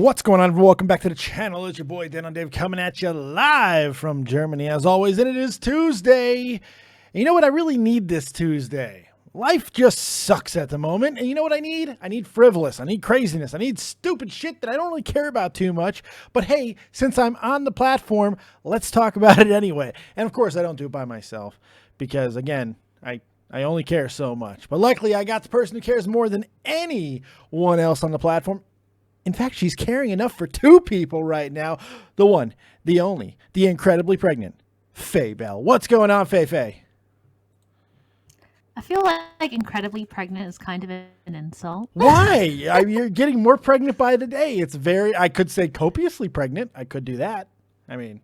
What's going on? Welcome back to the channel. It's your boy Dan on Dave coming at you live from Germany as always, and it is Tuesday. And you know what? I really need this Tuesday. Life just sucks at the moment, and you know what I need? I need frivolous. I need craziness. I need stupid shit that I don't really care about too much. But hey, since I'm on the platform, let's talk about it anyway. And of course, I don't do it by myself because, again, I only care so much. But luckily, I got the person who cares more than anyone else on the platform. In fact, she's caring enough for two people right now. The one, the only, the incredibly pregnant, Faye Bell. What's going on, Faye? I feel like incredibly pregnant is kind of an insult. Why? You're getting more pregnant by the day. It's I could say copiously pregnant. I could do that. I mean,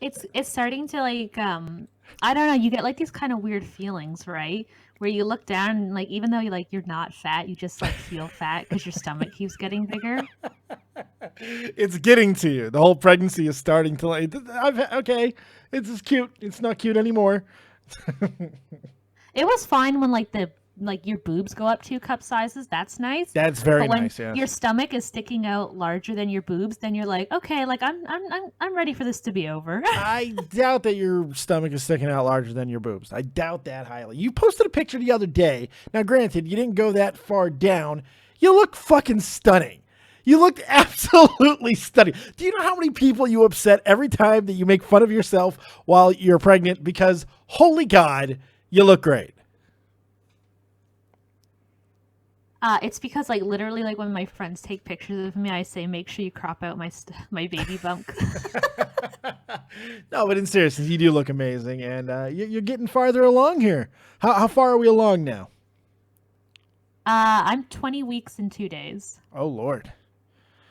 it's starting to like, I don't know. You get like these kind of weird feelings, right? Where you look down and like, even though you're not fat, you just like feel fat because your stomach keeps getting bigger. It's getting to you. The whole pregnancy is starting to like, okay, it's just cute. It's not cute anymore. It was fine when your boobs go up 2 cup sizes. That's nice. That's very but when nice. Yeah. Your stomach is sticking out larger than your boobs, then you're like, okay, like I'm ready for this to be over. I doubt that your stomach is sticking out larger than your boobs. I doubt that highly. You posted a picture the other day. Now, granted, you didn't go that far down. You look fucking stunning. You looked absolutely stunning. Do you know how many people you upset every time that you make fun of yourself while you're pregnant? Because, holy God, you look great. It's because literally when my friends take pictures of me, I say, make sure you crop out my baby bump. No, but in seriousness, you do look amazing, and you're getting farther along here. How far are we along now? I'm 20 weeks and 2 days. Oh Lord.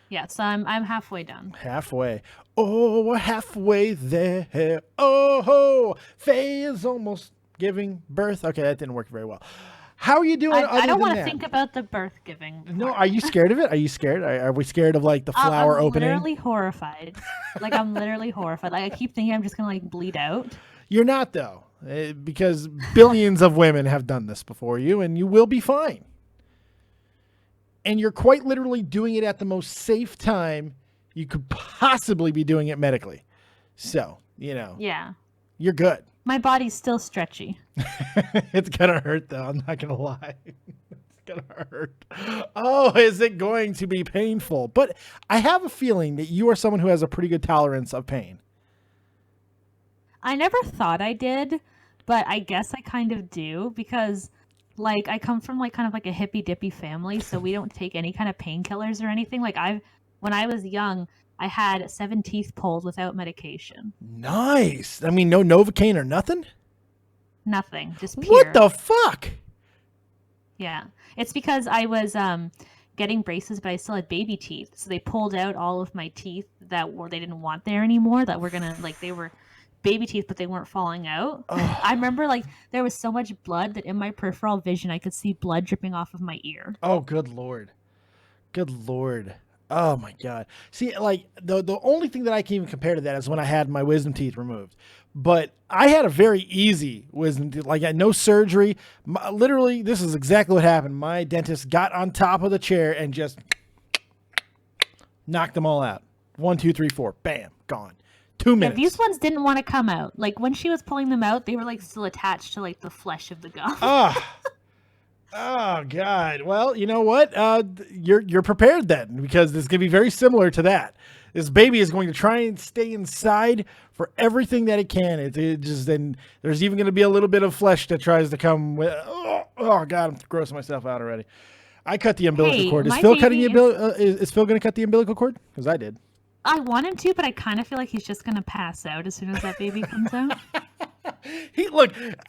Yeah, so I'm halfway done. Halfway. Oh, we're halfway there. Oh, Faye is almost giving birth. Okay, that didn't work very well. How are you doing? I don't want to think about the birth giving part. No, are you scared of it? Are you scared? Are we scared of the flower opening? I'm literally horrified. I'm literally horrified. I keep thinking I'm just gonna bleed out. You're not though, because billions of women have done this before you, and you will be fine. And you're quite literally doing it at the most safe time you could possibly be doing it medically. So, yeah, you're good. My body's still stretchy. It's gonna hurt though, I'm not gonna lie. It's gonna hurt. Oh, is it going to be painful? But I have a feeling that you are someone who has a pretty good tolerance of pain. I never thought I did, but I guess I kind of do because I come from kind of a hippy dippy family, so we don't take any kind of painkillers or anything. When I was young, I had 7 teeth pulled without medication. Nice. I mean, no Novocaine or nothing? Nothing. Just pure. What the fuck? Yeah. It's because I was getting braces, but I still had baby teeth. So they pulled out all of my teeth that they didn't want there anymore, that were going to, they were baby teeth, but they weren't falling out. Oh. I remember, there was so much blood that in my peripheral vision, I could see blood dripping off of my ear. Oh, good Lord. Good Lord. Oh my God. See, the only thing that I can even compare to that is when I had my wisdom teeth removed. But I had a very easy wisdom teeth. I had no surgery. Literally, this is exactly what happened. My dentist got on top of the chair and just knocked them all out. 1, 2, 3, 4. Bam. Gone. 2 minutes. Yeah, these ones didn't want to come out. When she was pulling them out, they were still attached to the flesh of the gum. Oh God! Well, you know what? You're prepared then, because this is gonna be very similar to that. This baby is going to try and stay inside for everything that it can. Then there's even going to be a little bit of flesh that tries to come with. Oh God! I'm grossing myself out already. I cut the umbilical cord. Is Phil cutting the is Phil going to cut the umbilical cord? Because I did. I want him to, but I kind of feel like he's just going to pass out as soon as that baby comes out.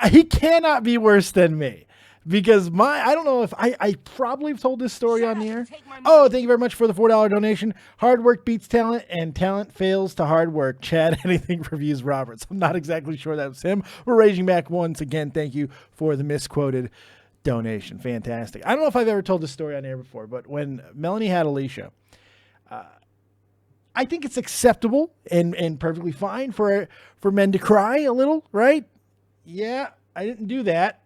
He cannot be worse than me. Because I don't know if I probably have told this story on the air. Oh, thank you very much for the $4 donation. Hard work beats talent, and talent fails to hard work. Chad, anything for Views Roberts. I'm not exactly sure that was him. We're raging back once again. Thank you for the misquoted donation. Fantastic. I don't know if I've ever told this story on air before, but when Melanie had Alicia, I think it's acceptable and perfectly fine for men to cry a little, right? Yeah, I didn't do that.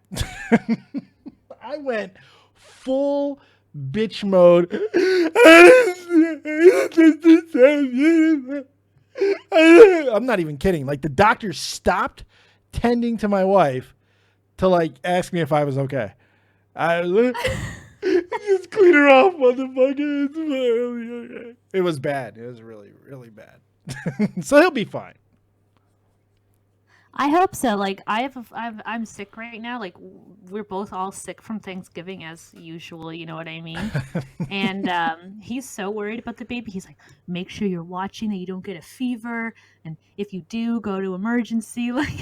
I went full bitch mode. I'm not even kidding. Like, the doctor stopped tending to my wife to like ask me if I was okay. I just clean her off, motherfucker. It was bad. It was really, really bad. So he'll be fine. I hope so. Like I'm sick right now. Like we're both all sick from Thanksgiving as usual. You know what I mean? And he's so worried about the baby. He's like, make sure you're watching that you don't get a fever, and if you do, go to emergency. Like,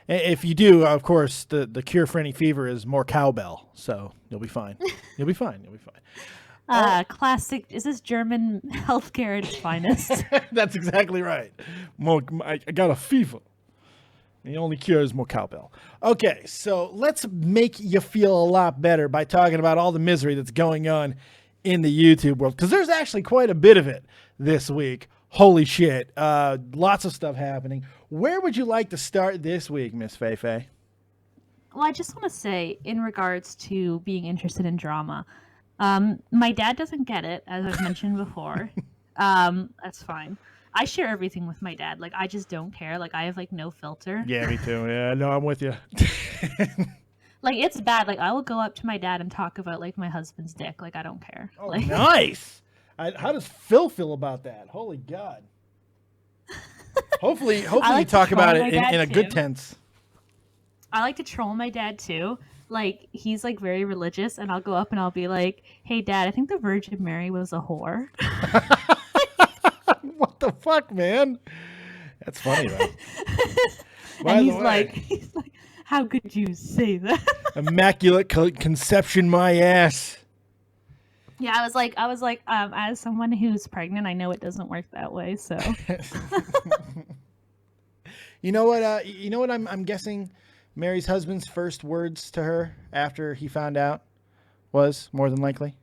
Yeah. If you do, of course, the cure for any fever is more cowbell. So you'll be fine. You'll be fine. You'll be fine. Classic. Is this German healthcare at its finest? That's exactly right. I got a fever. The only cure is more cowbell. Okay, so let's make you feel a lot better by talking about all the misery that's going on in the YouTube world, because there's actually quite a bit of it this week. Holy shit. Lots of stuff happening. Where would you like to start this week, Miss Faye Faye? Well, I just want to say, in regards to being interested in drama, my dad doesn't get it, as I've mentioned before. That's fine. I share everything with my dad. Like, I just don't care. Like, I have, like, no filter. Yeah, me too. Yeah, no, I'm with you. Like, it's bad. Like, I will go up to my dad and talk about, like, my husband's dick. Like, I don't care. Oh, like, nice. How does Phil feel about that? Holy God. Hopefully like you talk about it in a good tense. I like to troll my dad, too. Like, he's, like, very religious, and I'll go up and I'll be like, hey, Dad, I think the Virgin Mary was a whore. What the fuck, man? That's funny, though. And he's like, how could you say that? Immaculate conception, my ass. Yeah, I was like, as someone who's pregnant, I know it doesn't work that way. So, you know what? I'm guessing Mary's husband's first words to her after he found out was, more than likely,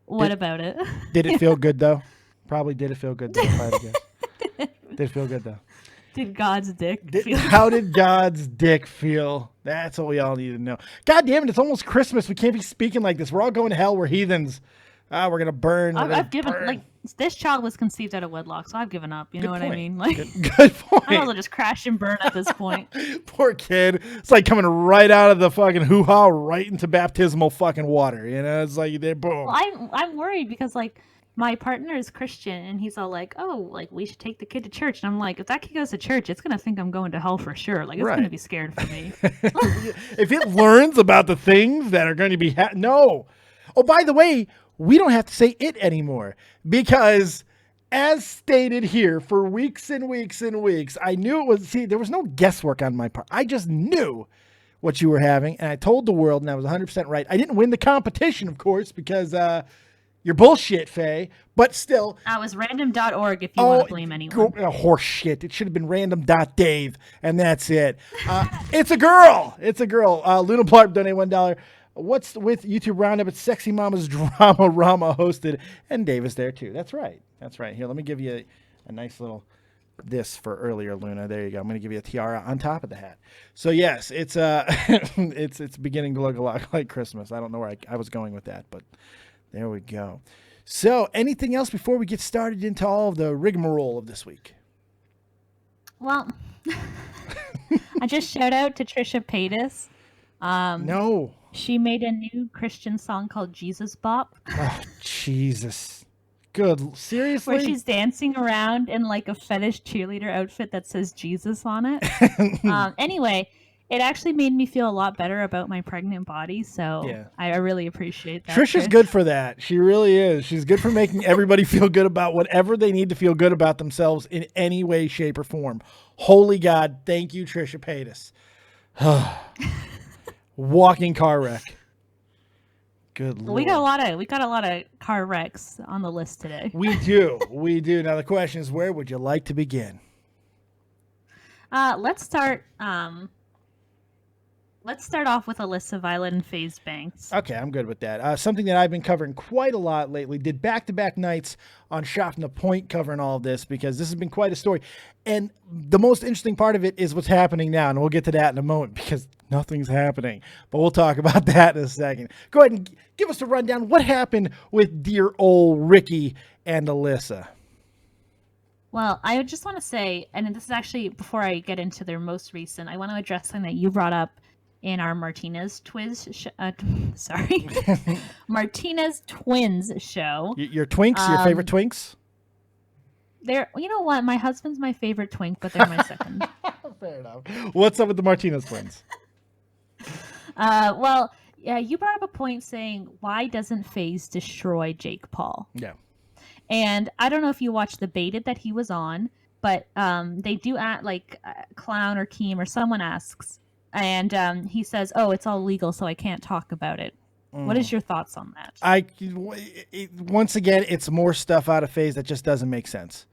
what about it? Did it feel good though? Probably did it feel good though. If I had to guess. Did it feel good though? Did God's dick feel? How did God's dick feel? That's what we all need to know. God damn it! It's almost Christmas. We can't be speaking like this. We're all going to hell. We're heathens. We're gonna burn. I've given up. Like, this child was conceived out of wedlock, so I've given up. You know what I mean? Like, good point. I might as well just crash and burn at this point. Poor kid. It's like coming right out of the fucking hoo-ha right into baptismal fucking water. You know, it's like they're boom. Well, I'm worried because, like, my partner is Christian, and he's all like, oh, like, we should take the kid to church. And I'm like, if that kid goes to church, it's going to think I'm going to hell for sure. Like, it's going to be scared for me. If it learns about the things that are going to be... No. Oh, by the way, we don't have to say it anymore, because as stated here for weeks and weeks and weeks, I knew it was... See, there was no guesswork on my part. I just knew what you were having, and I told the world, and I was 100% right. I didn't win the competition, of course, because... You're bullshit, Faye, but still. I was random.org if you want to blame anyone. Horse shit. It should have been random.dave, and that's it. It's a girl. It's a girl. Luna Plarp donate $1. What's with YouTube Roundup? It's Sexy Mama's Drama Rama hosted, and Dave is there too. That's right. That's right. Here, let me give you a nice little this for earlier, Luna. There you go. I'm going to give you a tiara on top of the hat. So yes, it's it's beginning to look a lot like Christmas. I don't know where I was going with that, but. There we go. So, anything else before we get started into all of the rigmarole of this week? Well, I just shout out to Trisha Paytas. No. She made a new Christian song called Jesus Bop. Oh, Jesus. Good. Seriously? Where she's dancing around in like a fetish cheerleader outfit that says Jesus on it. Anyway, it actually made me feel a lot better about my pregnant body, so yeah. I really appreciate that. Trisha's good for that. She really is. She's good for making everybody feel good about whatever they need to feel good about themselves in any way, shape, or form. Holy God, thank you, Trisha Paytas. Walking car wreck. Good Lord. We got a lot of car wrecks on the list today. We do. Now the question is, where would you like to begin? Let's start Let's start off with Alissa, Violet, and Faze Banks. Okay, I'm good with that. Something that I've been covering quite a lot lately. Did back-to-back nights on Shot from the Point covering all of this because this has been quite a story. And the most interesting part of it is what's happening now, and we'll get to that in a moment because nothing's happening. But we'll talk about that in a second. Go ahead and give us a rundown. What happened with dear old Ricky and Alissa? Well, I just want to say, and this is actually before I get into their most recent, I want to address something that you brought up in our Martinez Twins Martinez Twins show. Your twinks, your favorite twinks? They're, you know what? My husband's my favorite twink, but they're my second. Fair enough. What's up with the Martinez twins? Well, yeah, you brought up a point saying, why doesn't Faze destroy Jake Paul? Yeah. And I don't know if you watched the Baited that he was on, but they do act like Clown or Keem or someone asks, and he says, "Oh, it's all legal, so I can't talk about it." What is your thoughts on that? Once again, it's more stuff out of Faze that just doesn't make sense.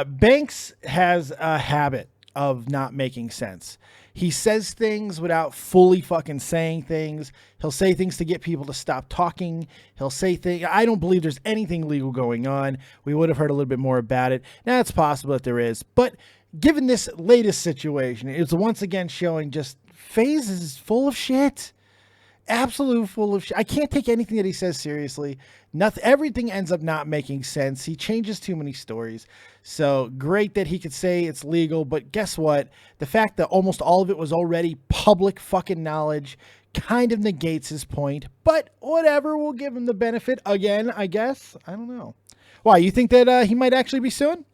Banks has a habit of not making sense. He says things without fully fucking saying things. He'll say things to get people to stop talking. He'll say things. I don't believe there's anything legal going on. We would have heard a little bit more about it. Now, it's possible that there is. But given this latest situation, it's once again showing just Faze is full of shit. Absolute full of shit. I can't take anything that he says seriously. Nothing. Everything ends up not making sense. He changes too many stories. So great that he could say it's legal, but guess what? The fact that almost all of it was already public fucking knowledge kind of negates his point. But whatever, we'll give him the benefit again, I guess. I don't know. Why, you think that he might actually be suing?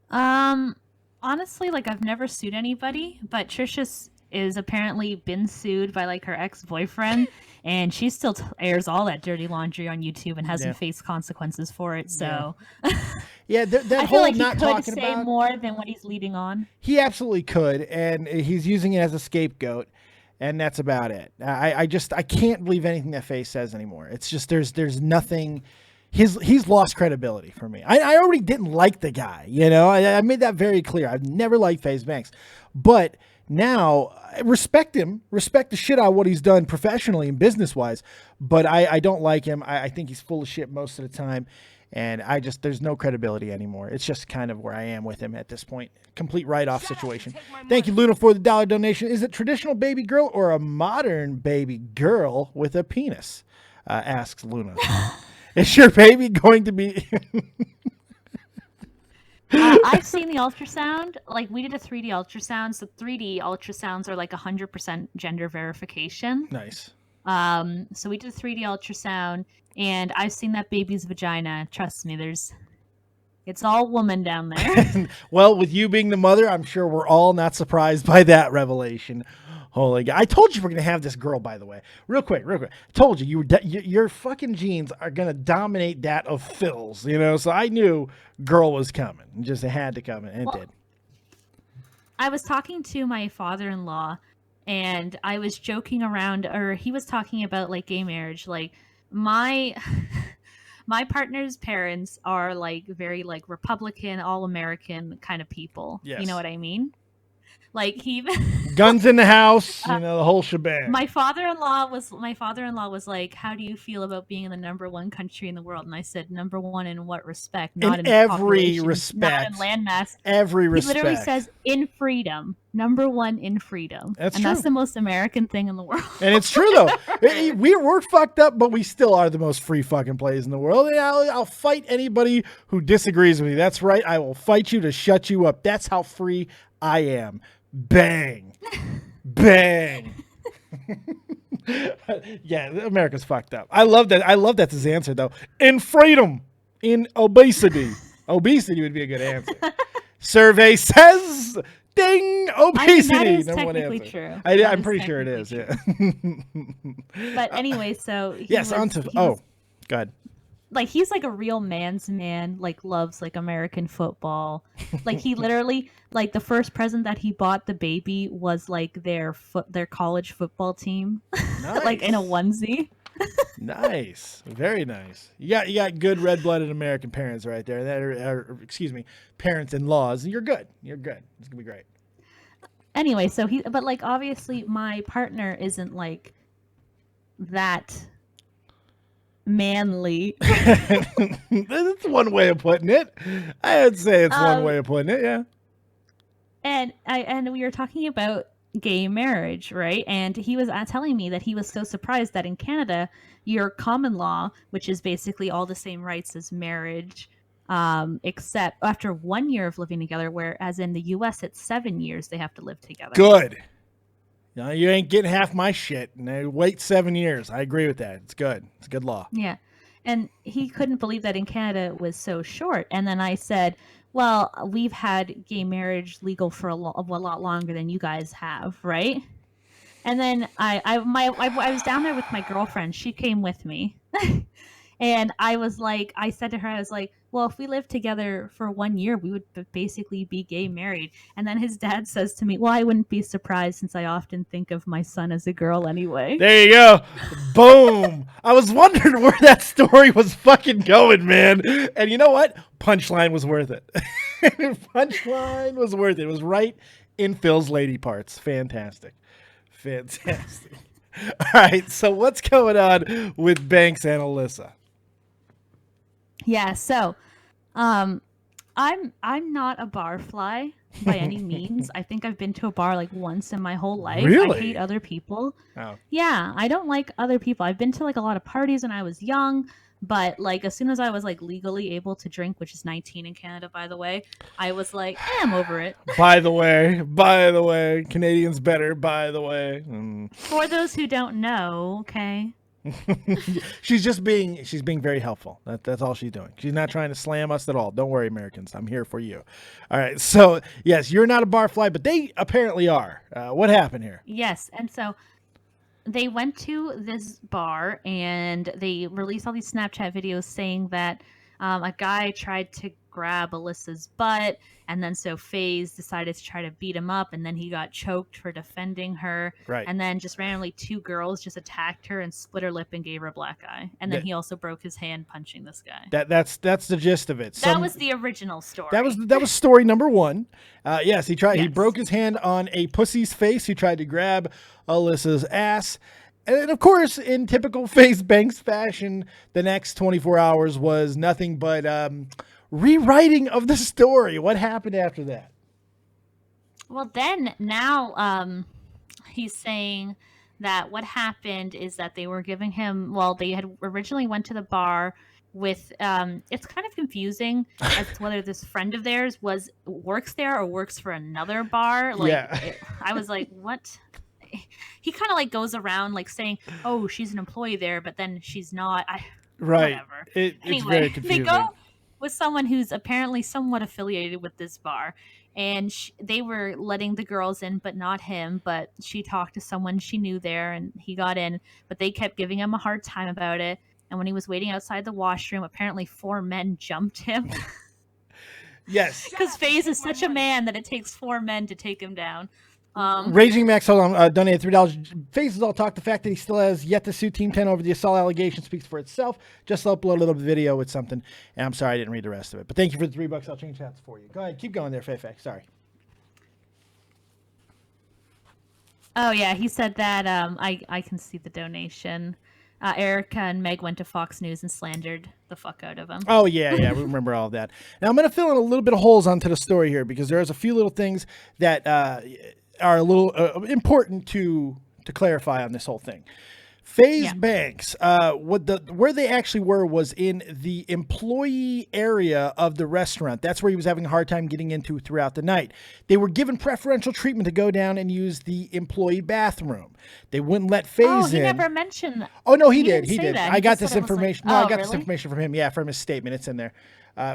Honestly, like, I've never sued anybody, but Trisha is apparently been sued by like her ex-boyfriend, and she still airs all that dirty laundry on YouTube and hasn't faced consequences for it. So yeah, that I whole feel like he not could talking say about more than what he's leading on. He absolutely could, and he's using it as a scapegoat, and that's about it. I can't believe anything that Faye says anymore. It's just there's nothing. He's lost credibility for me. I already didn't like the guy, you know. I made that very clear. I've never liked Faze Banks, but now I respect him, respect the shit out of what he's done professionally and business wise. But I don't like him. I think he's full of shit most of the time, and there's no credibility anymore. It's just kind of where I am with him at this point. Complete write-off situation. Thank you, Luna, for the $1 donation. Is it traditional baby girl or a modern baby girl with a penis? Asks Luna. Is your baby going to be? I've seen the ultrasound. Like, we did a 3D ultrasound. So 3D ultrasounds are like 100% gender verification. Nice. So we did a 3D ultrasound, and I've seen that baby's vagina. Trust me, it's all woman down there. Well, with you being the mother, I'm sure we're all not surprised by that revelation. Holy God. I told you we're going to have this girl, by the way. Real quick. I told you, your fucking genes are going to dominate that of Phil's, you know? So I knew girl was coming. It had to come, and it did. I was talking to my father-in-law, and I was joking around, or he was talking about, like, gay marriage. Like, my partner's parents are, like, very, like, Republican, all-American kind of people. Yes. You know what I mean? Like, he guns in the house, you know, the whole shebang. My father-in-law was like, "How do you feel about being in the #1 country in the world?" And I said, "#1 in what respect? Not in every respect, not in landmass. Every respect." He literally says, "In freedom, #1 in freedom." That's true. That's the most American thing in the world. And it's true though. We're fucked up, but we still are the most free fucking place in the world. And I'll fight anybody who disagrees with me. That's right. I will fight you to shut you up. That's how free I am. Bang. Bang. Yeah, America's fucked up. I love that. That's his answer, though. In freedom. In obesity. Obesity would be a good answer. Survey says, ding, obesity. I mean, that is Number one technically answer. true. I'm pretty sure it is, yeah. But anyway, so... Go ahead. Like, he's like a real man's man, like, loves like American football. Like, he literally, like, the first present that he bought the baby was like their college football team. Nice. Like, in a onesie. Nice. Very nice. You got good red-blooded American parents right there. That are parents-in-laws. You're good. It's gonna be great. anyway, so but like obviously my partner isn't like that manly. That's one way of putting it. I would say it's one way of putting it. Yeah. And we were talking about gay marriage, right? And he was telling me that he was so surprised that in Canada, your common law, which is basically all the same rights as marriage, except after 1 year of living together, whereas in the US it's 7 years they have to live together. Good. No, you ain't getting half my shit. And wait 7 years. I agree with that. It's good. It's a good law. Yeah. And he couldn't believe that in Canada it was so short. And then I said, well, we've had gay marriage legal for a lot longer than you guys have, right? And then I was down there with my girlfriend. She came with me. And I said to her, I was like, well, if we lived together for 1 year, we would basically be gay married. And then his dad says to me, well, I wouldn't be surprised since I often think of my son as a girl anyway. There you go. Boom. I was wondering where that story was fucking going, man. And you know what? Punchline was worth it. Punchline was worth it. It was right in Phil's lady parts. Fantastic. Fantastic. All right. So what's going on with Banks and Alissa? Yeah, so I'm not a bar fly by any means. I think I've been to a bar like once in my whole life. Really? I hate other people. Oh. Yeah, I don't like other people. I've been to like a lot of parties when I was young, but like as soon as I was like legally able to drink, which is 19 in Canada, by the way, I was like, I'm over it. By the way, Canadians better, by the way. For those who don't know, okay. She's being very helpful. That's all she's doing. She's not trying to slam us at all. Don't worry, Americans. I'm here for you. All right. So yes, you're not a barfly, but they apparently are. What happened here? Yes, and so they went to this bar and they released all these Snapchat videos saying that a guy tried to grab Alissa's butt, and then so Faze decided to try to beat him up, and then he got choked for defending her. Right. And then just randomly 2 girls just attacked her and split her lip and gave her a black eye. And then he also broke his hand punching this guy. That's the gist of it. That was the original story. That was story number 1. Yes, he tried. Yes. He broke his hand on a pussy's face who tried to grab Alissa's ass. And of course, in typical Faze Banks fashion, the next 24 hours was nothing but rewriting of the story. What happened after that? Well, then now he's saying that what happened is that they were giving him, well, they had originally went to the bar with, it's kind of confusing as to whether this friend of theirs works there or works for another bar. Like, yeah. I was like, what? He kind of like goes around like saying, oh, she's an employee there, but then she's not. Right. Whatever. It's very confusing. They go with someone who's apparently somewhat affiliated with this bar, and they were letting the girls in, but not him. But she talked to someone she knew there, and he got in, but they kept giving him a hard time about it. And when he was waiting outside the washroom, apparently 4 men jumped him. Yes. Because Faze is such a man that it takes 4 men to take him down. Raging Max, hold on, donated $3. Faze is all talk. The fact that he still has yet to sue Team 10 over the assault allegation speaks for itself. Just upload a little video with something. And I'm sorry I didn't read the rest of it. But thank you for the $3. I'll change chats for you. Go ahead. Keep going there, Faye. Sorry. Oh, yeah. He said that I can see the donation. Erica and Meg went to Fox News and slandered the fuck out of him. Oh, yeah. We remember all of that. Now, I'm going to fill in a little bit of holes onto the story here because there's a few little things that are a little important to clarify on this whole thing. Faze Banks, where they actually were was in the employee area of the restaurant. That's where he was having a hard time getting into throughout the night. They were given preferential treatment to go down and use the employee bathroom. They wouldn't let Faze in. Oh, he never mentioned that. Oh, no, he did. He did. That. I got this information. Like, I got this information from him. Yeah, from his statement. It's in there.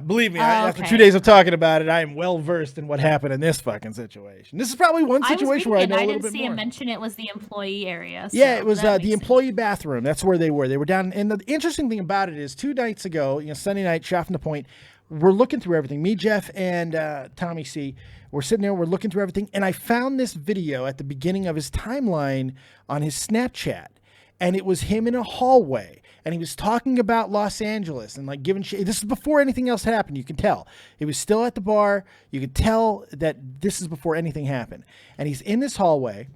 Believe me, after okay. 2 days of talking about it, I am well versed in what happened in this fucking situation. This is probably one situation where I know a little bit more. I didn't see him mention it was the employee area. So yeah, it was the employee bathroom. That's where they were. They were down. And the interesting thing about it is 2 nights ago, Sunday night, Chef and the Point, we're looking through everything. Me, Jeff, and Tommy C. We're sitting there. We're looking through everything. And I found this video at the beginning of his timeline on his Snapchat. And it was him in a hallway. and he was talking about Los Angeles and like giving shit. This is before anything else happened. You can tell he was still at the bar. You could tell that this is before anything happened. And he's in this hallway,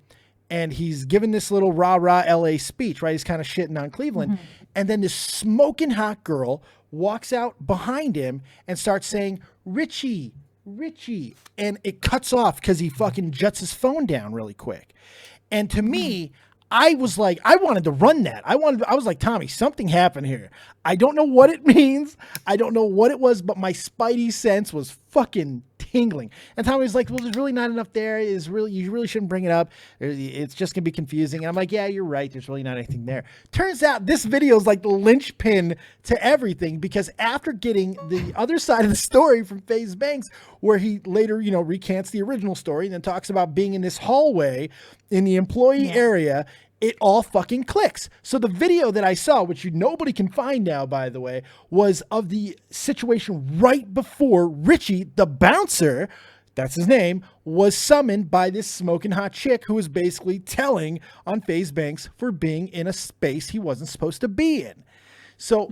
and he's giving this little rah-rah LA speech, right? He's kind of shitting on Cleveland. And then this smoking hot girl walks out behind him and starts saying, Richie. And it cuts off because he fucking juts his phone down really quick. And to me, I was like, I wanted to run that. I was like, Tommy, something happened here. I don't know what it means. I don't know what it was, but my spidey sense was fucking tingling. And Tommy was like, well, there's really not enough there. You really shouldn't bring it up. It's just gonna be confusing. And I'm like, yeah, you're right. There's really not anything there. Turns out this video is like the linchpin to everything, because after getting the other side of the story from Faze Banks, where he later, recants the original story and then talks about being in this hallway in the employee area, it all fucking clicks. So the video that I saw, which nobody can find now, by the way, was of the situation right before Richie, the bouncer, that's his name, was summoned by this smoking hot chick who was basically telling on Faze Banks for being in a space he wasn't supposed to be in. So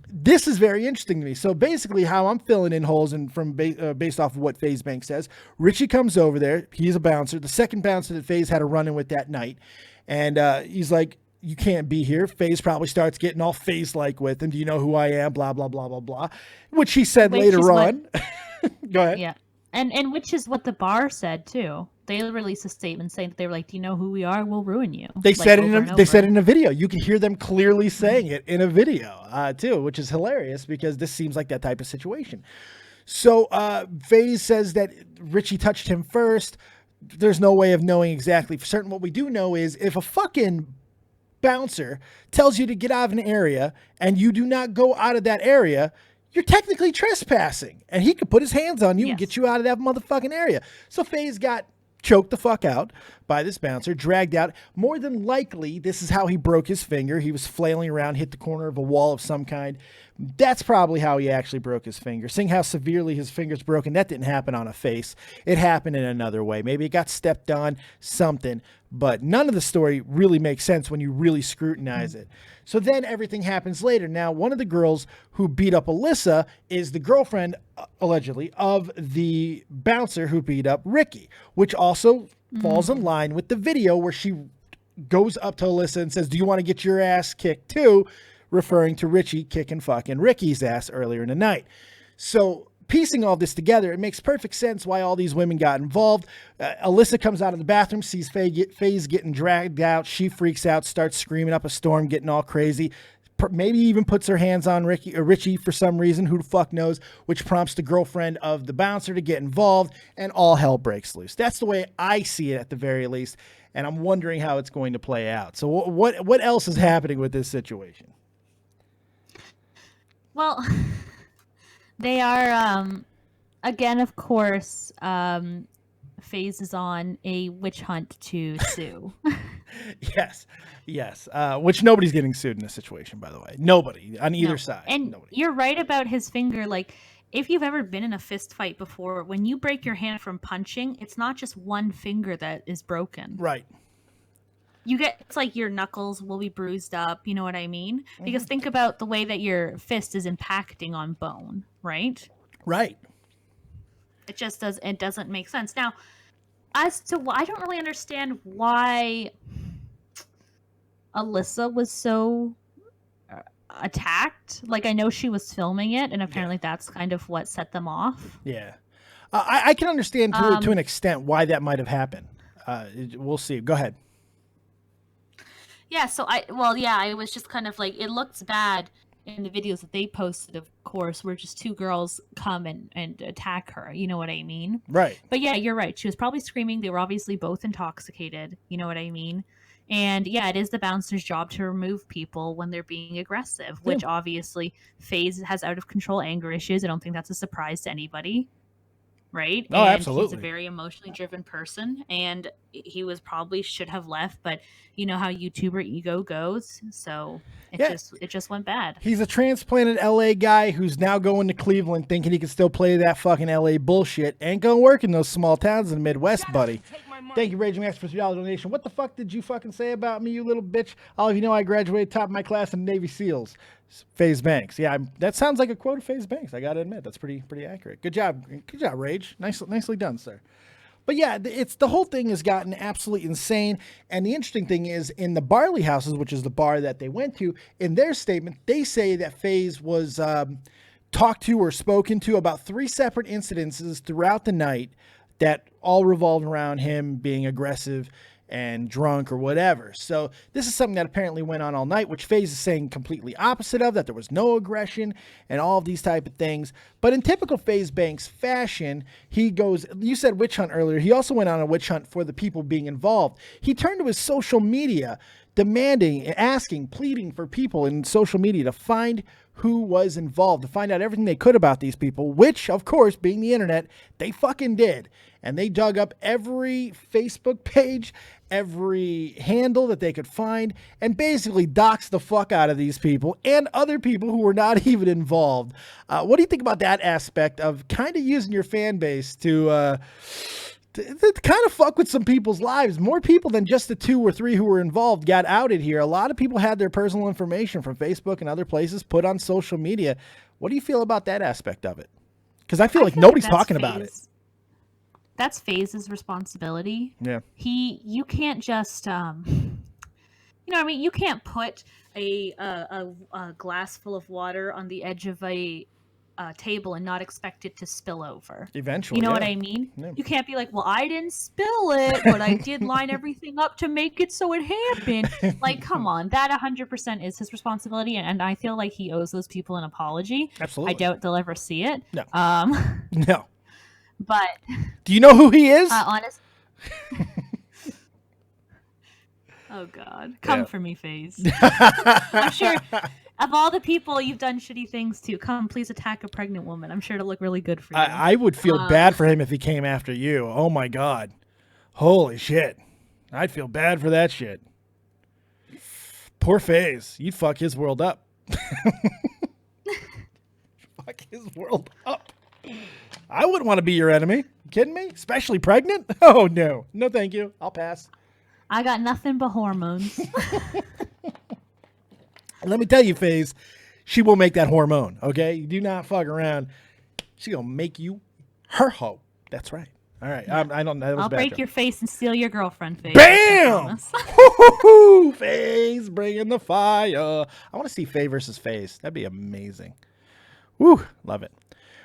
this is very interesting to me. So basically how I'm filling in holes, and from based off of what Faze Banks says, Richie comes over there. He's a bouncer, the second bouncer that Faze had a run-in with that night. And he's like, you can't be here. Faze probably starts getting all Faze-like with him. Do you know who I am? Blah, blah, blah, blah, blah. Which he said later on. Go ahead. Yeah. And which is what the bar said, too. They released a statement saying that they were like, do you know who we are? We'll ruin you. They said it in a video. You can hear them clearly saying it in a video, too, which is hilarious because this seems like that type of situation. So Faze says that Richie touched him first. There's no way of knowing exactly for certain. What we do know is if a fucking bouncer tells you to get out of an area and you do not go out of that area, you're technically trespassing, and he could put his hands on you and get you out of that motherfucking area. So Faze got choked the fuck out by this bouncer, dragged out. More than likely, this is how he broke his finger. He was flailing around, hit the corner of a wall of some kind. That's probably how he actually broke his finger. Seeing how severely his finger's broken, that didn't happen on a face. It happened in another way. Maybe it got stepped on, something. But none of the story really makes sense when you really scrutinize it. So then everything happens later. Now, one of the girls who beat up Alissa is the girlfriend, allegedly, of the bouncer who beat up Ricky, which also falls in line with the video where she goes up to Alissa and says, do you want to get your ass kicked too? Referring to Richie kicking fucking Ricky's ass earlier in the night. So piecing all this together, it makes perfect sense why all these women got involved. Alissa comes out of the bathroom, sees Faze getting dragged out. She freaks out, starts screaming up a storm, getting all crazy. Maybe even puts her hands on Richie for some reason, who the fuck knows, which prompts the girlfriend of the bouncer to get involved, and all hell breaks loose. That's the way I see it at the very least, and I'm wondering how it's going to play out. So what else is happening with this situation? Well, they are, again, of course, Faze is on a witch hunt to sue. Yes. Which nobody's getting sued in this situation, by the way. Nobody on either side. And nobody. You're right about his finger. Like, if you've ever been in a fist fight before, when you break your hand from punching, it's not just one finger that is broken. Right. It's like your knuckles will be bruised up, you know what I mean? Because think about the way that your fist is impacting on bone, right? Right. It doesn't make sense. Now, as to I don't really understand why Alissa was so attacked. Like, I know she was filming it, and apparently that's kind of what set them off. Yeah. I can understand to an extent why that might have happened. We'll see. Go ahead. Yeah, so I was just kind of like, it looks bad in the videos that they posted, of course, where just two girls come and attack her. You know what I mean? Right. But yeah, you're right. She was probably screaming. They were obviously both intoxicated. You know what I mean? And yeah, it is the bouncer's job to remove people when they're being aggressive, which obviously Faze has out of control anger issues. I don't think that's a surprise to anybody. Right? Oh, and absolutely. He's a very emotionally driven person, and he should have left, but you know how YouTuber ego goes, so it just went bad. He's a transplanted LA guy who's now going to Cleveland thinking he can still play that fucking LA bullshit. Ain't gonna work in those small towns in the Midwest, buddy. Thank you, Raging Master, for $3 donation. What the fuck did you fucking say about me, you little bitch? All of you know I graduated top of my class in Navy SEALs. Faze Banks. Yeah, that sounds like a quote of Faze Banks. I got to admit, that's pretty accurate. Good job, Rage. Nicely done, sir. But yeah, it's the whole thing has gotten absolutely insane. And the interesting thing is, in the Barley Houses, which is the bar that they went to, in their statement, they say that Faze was talked to or spoken to about 3 separate incidences throughout the night that all revolved around him being aggressive and drunk or whatever. So this is something that apparently went on all night, which Faze is saying completely opposite of, that there was no aggression and all of these type of things. But in typical Faze Banks fashion, he goes, you said witch hunt earlier, he also went on a witch hunt for the people being involved. He turned to his social media demanding, asking, pleading for people in social media to find who was involved, to find out everything they could about these people, which, of course, being the internet, they fucking did. And they dug up every Facebook page, every handle that they could find, and basically doxed the fuck out of these people and other people who were not even involved. What do you think about that aspect of kind of using your fan base to kind of fuck with some people's lives? More people than just the 2 or 3 who were involved got outed here. A lot of people had their personal information from Facebook and other places put on social media. What do you feel about that aspect of it? Because I feel like nobody's talking about it. That's Faze's responsibility. Yeah. You can't just, you can't put a glass full of water on the edge of a table and not expect it to spill over. Eventually, you know what I mean? Yeah. You can't be like, well, I didn't spill it, but I did line everything up to make it so it happened. Like, come on, that 100% is his responsibility, and I feel like he owes those people an apology. Absolutely. I doubt they'll ever see it. No. No. But do you know who he is? Honestly. Oh God, come for me, Faze. I'm sure. Of all the people you've done shitty things to, come please attack a pregnant woman. I'm sure it'll look really good for you. I would feel bad for him if he came after you. Oh my God. Holy shit. I'd feel bad for that shit. Poor Faze. You'd fuck his world up. Fuck his world up. I wouldn't want to be your enemy. You kidding me? Especially pregnant? Oh no. No thank you. I'll pass. I got nothing but hormones. Let me tell you, Faze, she will make that hormone, okay? You do not fuck around. She gonna make you her hoe. That's right. All right. Yeah. I don't know. I'll break your face and steal your girlfriend, Faze. Bam! Faze bringing the fire. I want to see Faye versus Faze. That'd be amazing. Woo, love it.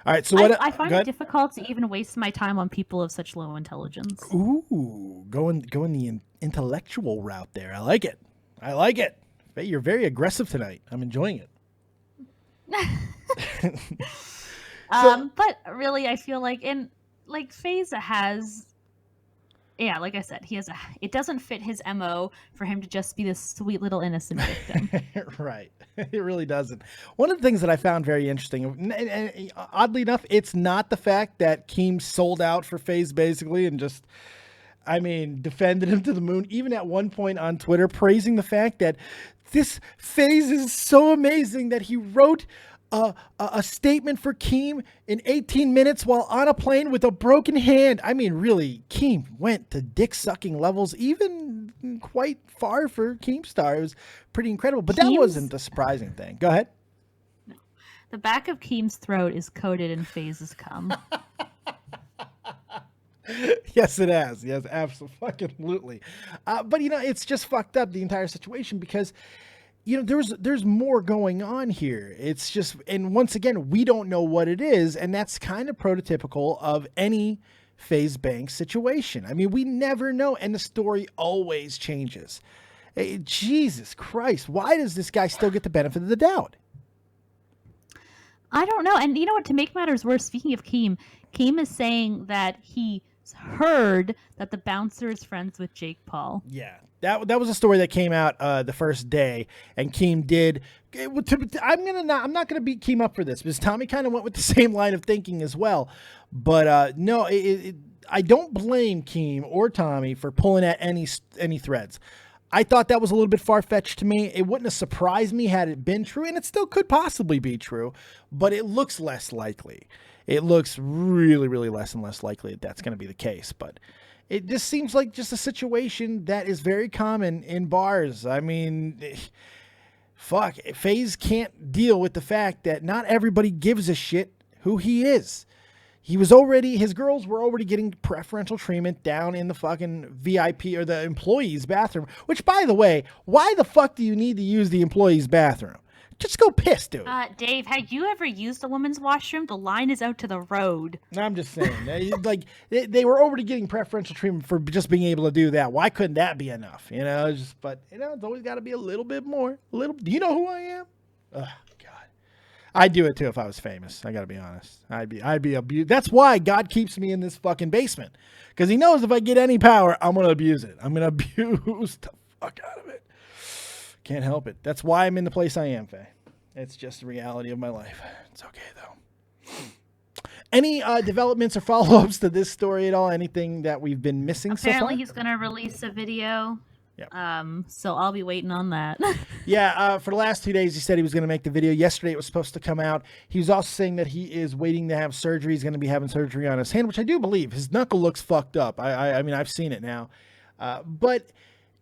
All right. So what? I find it difficult to even waste my time on people of such low intelligence. Ooh, going the intellectual route there. I like it. I like it. You're very aggressive tonight. I'm enjoying it. But really, I feel like Faze has, yeah, like I said, it doesn't fit his MO for him to just be this sweet little innocent victim. Right. It really doesn't. One of the things that I found very interesting, and oddly enough, it's not the fact that Keem sold out for Faze basically and just, defended him to the moon, even at one point on Twitter, praising the fact that this Faze is so amazing that he wrote a statement for Keem in 18 minutes while on a plane with a broken hand. Really, Keem went to dick-sucking levels, even quite far for Keemstar. It was pretty incredible, but that wasn't the surprising thing. Go ahead. No. The back of Keem's throat is coated in Faze's cum. Yes, it has. Yes, absolutely. But it's just fucked up, the entire situation, because there's more going on here. It's just, and once again, we don't know what it is, and that's kind of prototypical of any Faze Banks situation. We never know, and the story always changes. Jesus Christ, why does this guy still get the benefit of the doubt? I don't know. And you know what, to make matters worse, speaking of Keem is saying that he heard that the bouncer is friends with Jake Paul. Yeah, that was a story that came out the first day, and Keem did. I'm not gonna beat Keem up for this because Tommy kind of went with the same line of thinking as well. But no, I don't blame Keem or Tommy for pulling at any threads. I thought that was a little bit far-fetched to me. It wouldn't have surprised me had it been true, and it still could possibly be true, but it looks less likely. it looks really, really less and less likely that that's going to be the case. But it just seems like just a situation that is very common in bars. I mean, fuck, Faze can't deal with the fact that not everybody gives a shit who he is. His girls were already getting preferential treatment down in the fucking VIP or the employee's bathroom, which, by the way, why the fuck do you need to use the employee's bathroom? Just go piss, dude. Dave, had you ever used a woman's washroom? The line is out to the road. I'm just saying, they were already getting preferential treatment for just being able to do that. Why couldn't that be enough? But it's always got to be a little bit more. Do you know who I am? Oh, God. I'd do it too if I was famous. I got to be honest. I'd be abused. That's why God keeps me in this fucking basement, because he knows if I get any power, I'm going to abuse it. I'm going to abuse the fuck out of it. Can't help it. That's why I'm in the place I am, Faye. It's just the reality of my life. It's okay, though. Any developments or follow-ups to this story at all? Anything that we've been missing so far? Apparently he's going to release a video. Yep. So I'll be waiting on that. Yeah, for the last 2 days, he said he was going to make the video. Yesterday, it was supposed to come out. He was also saying that he is waiting to have surgery. He's going to be having surgery on his hand, which I do believe. His knuckle looks fucked up. I mean, I've seen it now. But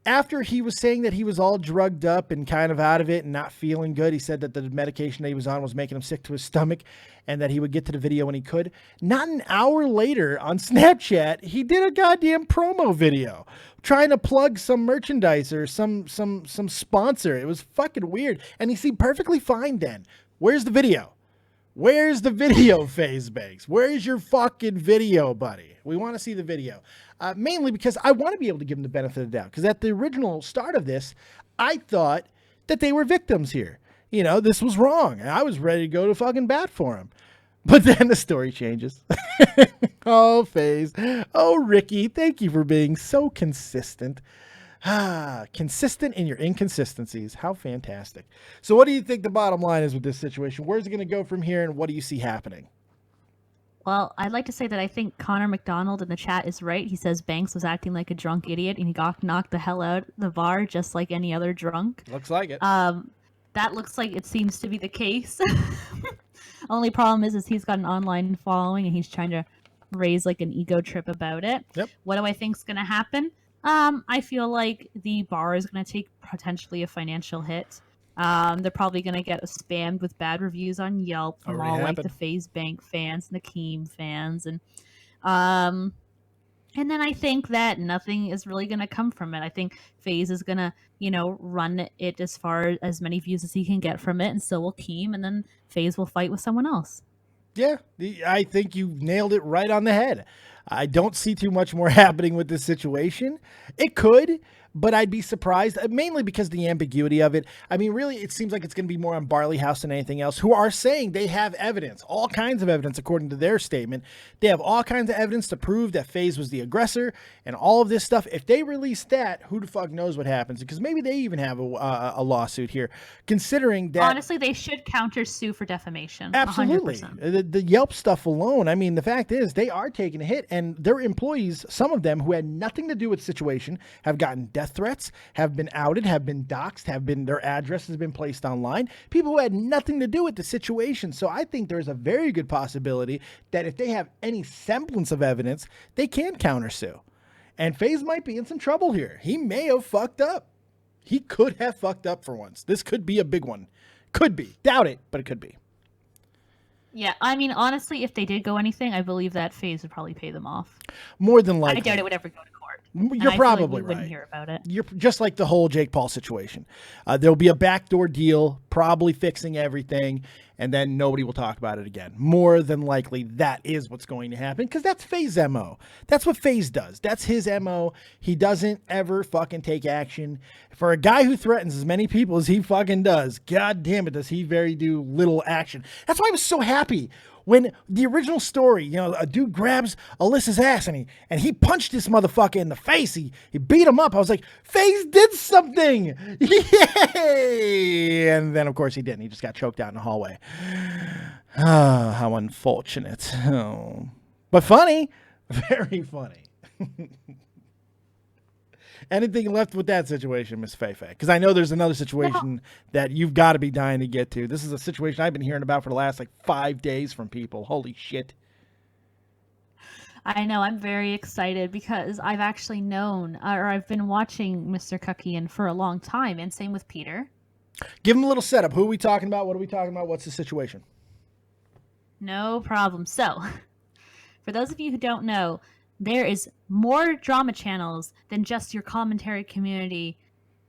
after he was saying that he was all drugged up and kind of out of it and not feeling good, he said that the medication that he was on was making him sick to his stomach and that he would get to the video when he could. Not an hour later on Snapchat, he did a goddamn promo video trying to plug some merchandise or some sponsor. It was fucking weird. And he seemed perfectly fine then. Where's the video? Where's the video, Faze Banks? Where's your fucking video, buddy? We want to see the video. Mainly because I want to be able to give him the benefit of the doubt. Because at the original start of this, I thought that they were victims here. This was wrong. And I was ready to go to fucking bat for him. But then the story changes. Oh, Faze. Oh, Ricky, thank you for being so consistent. Consistent in your inconsistencies. How fantastic. So what do you think the bottom line is with this situation? Where's it going to go from here, and what do you see happening? Well, I'd like to say that I think Connor McDonald in the chat is right. He says Banks was acting like a drunk idiot, and he got knocked the hell out of the bar just like any other drunk. Looks like it. That looks like it seems to be the case. Only problem is he's got an online following, and he's trying to raise like an ego trip about it. Yep. What do I think's going to happen? I feel like the bar is going to take potentially a financial hit. They're probably going to get spammed with bad reviews on Yelp from all like the Faze Bank fans and the Keem fans. And then I think that nothing is really going to come from it. I think Faze is going to, run it as far as many views as he can get from it, and so will Keem, and then Faze will fight with someone else. Yeah, I think you nailed it right on the head. I don't see too much more happening with this situation. It could, but I'd be surprised, mainly because of the ambiguity of it. I mean, really, it seems like it's going to be more on Barley House than anything else, who are saying they have evidence, all kinds of evidence, according to their statement. They have all kinds of evidence to prove that Faze was the aggressor and all of this stuff. If they release that, who the fuck knows what happens? Because maybe they even have a lawsuit here, considering that... Honestly, they should counter-sue for defamation. Absolutely. 100%. The Yelp stuff alone, I mean, the fact is they are taking a hit, and their employees, some of them who had nothing to do with the situation, have gotten death threats, have been outed, have been doxxed, their address has been placed online. People who had nothing to do with the situation. So I think there's a very good possibility that if they have any semblance of evidence, they can countersue. And Faze might be in some trouble here. He may have fucked up. He could have fucked up for once. This could be a big one. Could be. Doubt it, but it could be. Yeah, I mean, honestly, if they did go anything, I believe that Faze would probably pay them off. More than likely. I doubt it would ever go to court. You're probably we right. Wouldn't hear about it. You're just like the whole Jake Paul situation. There'll be a backdoor deal, probably fixing everything, and then nobody will talk about it again. More than likely, that is what's going to happen, because that's Faze's MO. That's what Faze does. That's his MO. He doesn't ever fucking take action. For a guy who threatens as many people as he fucking does, god damn it, does he very do little action. That's why I was so happy when the original story, a dude grabs Alissa's ass and he punched this motherfucker in the face. He beat him up. I was like, Faze did something. Yay! And then, of course, he didn't. He just got choked out in the hallway. Ah, how unfortunate. Oh. But funny. Very funny. Anything left with that situation, Miss Faye? Because I know there's another situation that you've got to be dying to get to. This is a situation I've been hearing about for the last 5 days from people. Holy shit. I know, I'm very excited because I've actually known, or I've been watching Mr. Kuckian for a long time, and same with Peter. Give him a little setup. Who are we talking about? What are we talking about? What's the situation? No problem. So, for those of you who don't know, there is more drama channels than just your commentary community,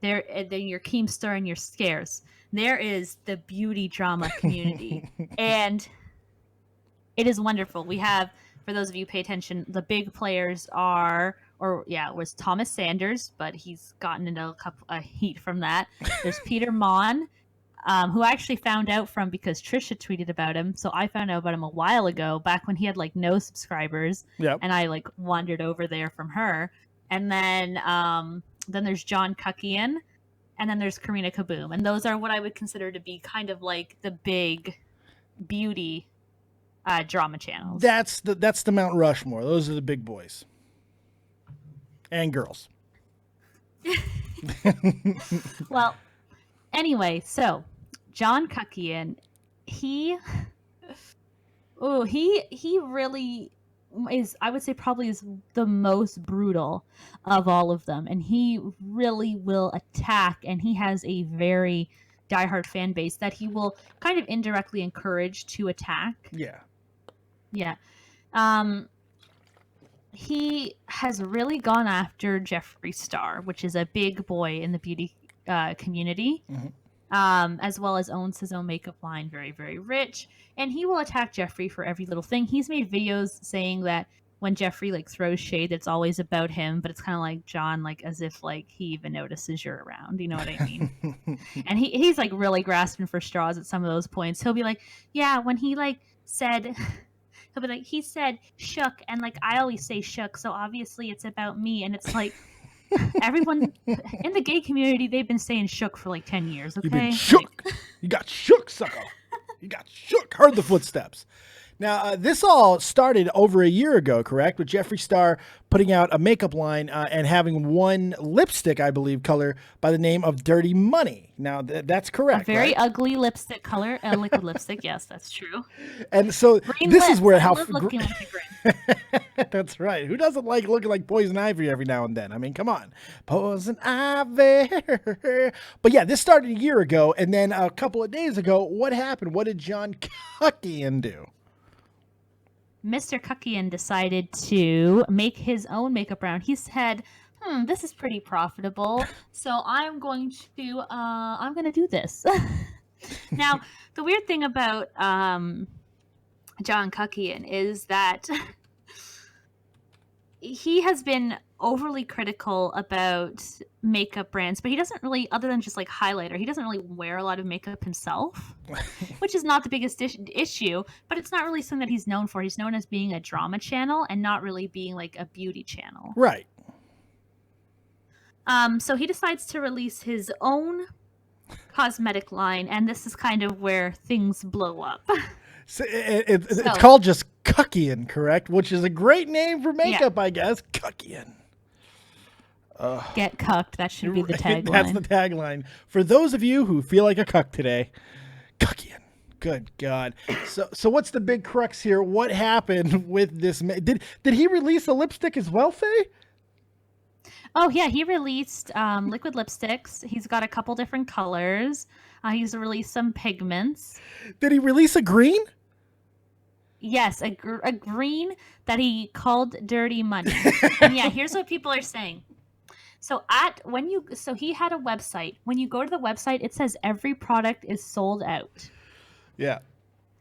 than your Keemstar and your Scares. There is the beauty drama community, and it is wonderful. We have, for those of you who pay attention, the big players was Thomas Sanders, but he's gotten into a couple heat from that. There's Peter Mon, who I actually found out from because Trisha tweeted about him. So I found out about him a while ago, back when he had no subscribers. Yep. And I wandered over there from her. And then there's John Kuckian, and then there's Karina Kaboom. And those are what I would consider to be kind of the big beauty drama channels. That's the Mount Rushmore. Those are the big boys and girls. Well, anyway, so John Kuckian, he really is, I would say, probably is the most brutal of all of them, and he really will attack, and he has a very diehard fan base that he will kind of indirectly encourage to attack. Yeah. He has really gone after Jeffree Star, which is a big boy in the beauty community, as well as owns his own makeup line, very, very rich. And he will attack Jeffree for every little thing. He's made videos saying that when Jeffree throws shade, it's always about him, but it's kind of like John, as if he even notices you're around. You know what I mean? And he's really grasping for straws at some of those points. He'll be like, yeah, when he said. He'll be he said shook, and I always say shook, so obviously it's about me. And it's everyone in the gay community, they've been saying shook for 10 years. Okay, you've been shook. You got shook, sucker. You got shook. Heard the footsteps. Now, this all started over a year ago, correct? With Jeffree Star putting out a makeup line and having one lipstick, I believe, color by the name of Dirty Money. Now, that's correct. A very right? ugly lipstick color, a liquid lipstick. Yes, that's true. And so green this lips. is where I love looking like a green. That's right. Who doesn't like looking like Poison Ivy every now and then? I mean, come on. Poison Ivy. But yeah, this started a year ago. And then a couple of days ago, what happened? What did John Kuckian do? Mr. Kuckian decided to make his own makeup round. He said, this is pretty profitable, so I'm going to do this. Now, the weird thing about John Kuckian is that he has been overly critical about makeup brands, but he doesn't really, other than just highlighter, he doesn't really wear a lot of makeup himself, which is not the biggest issue, but it's not really something that he's known for. He's known as being a drama channel and not really being a beauty channel. Right. So he decides to release his own cosmetic line, and this is kind of where things blow up. So it's called just Kuckian, correct? Which is a great name for makeup, yeah. I guess. Kuckian. Get cucked. That should be the tagline. That's the tagline. For those of you who feel like a cuck today, Kuckian. Good God. So what's the big crux here? What happened with this? Did he release a lipstick as well, Faye? Oh, yeah. He released liquid lipsticks. He's got a couple different colors. He's released some pigments. Did he release a green? Yes, a green that he called Dirty Money. And yeah, here's what people are saying. So he had a website. When you go to the website, it says every product is sold out. Yeah.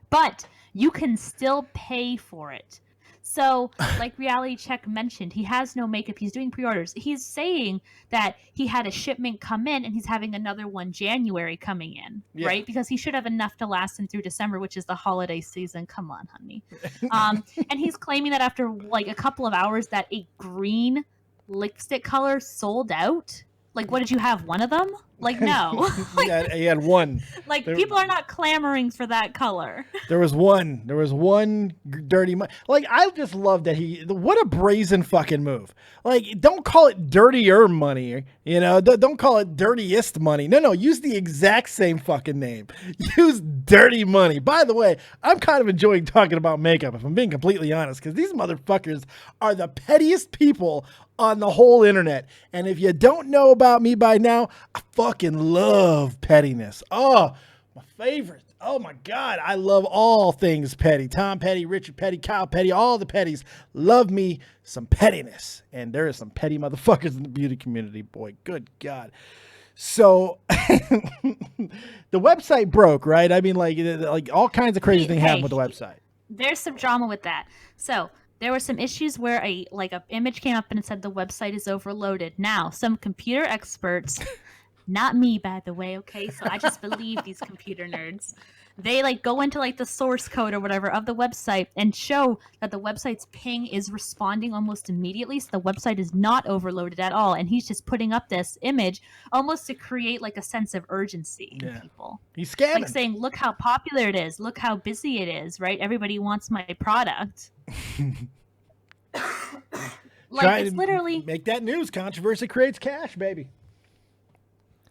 But you can still pay for it. So, like Reality Check mentioned, he has no makeup. He's doing pre-orders. He's saying that he had a shipment come in and he's having another one January coming in, yeah. Right? Because he should have enough to last him through December, which is the holiday season. Come on, honey. And he's claiming that after a couple of hours that a green lipstick color sold out. What did you have? One of them? Like, no. He had one. Like, people are not clamoring for that color. There was one dirty money. Like, I just love that what a brazen fucking move. Like, don't call it dirtier money, you know, don't call it dirtiest money. No, use the exact same fucking name. Use dirty money. By the way, I'm kind of enjoying talking about makeup, if I'm being completely honest, because these motherfuckers are the pettiest people on the whole internet. And if you don't know about me by now, I fucking love pettiness. Oh, my favorite. Oh my God. I love all things petty. Tom Petty, Richard Petty, Kyle Petty, all the petties love me some pettiness. And there are some petty motherfuckers in the beauty community, boy. Good God. So the website broke, right? I mean, like all kinds of crazy things happened with the website. There's some drama with that. So there were some issues where a image came up and it said the website is overloaded. Now, some computer experts, not me, by the way, okay? So I just believe these computer nerds. They go into the source code or whatever of the website and show that the website's ping is responding almost immediately. So the website is not overloaded at all. And he's just putting up this image almost to create a sense of urgency in people. He's scamming. Like saying, look how popular it is. Look how busy it is, right? Everybody wants my product. It's literally make that news. Controversy creates cash, baby.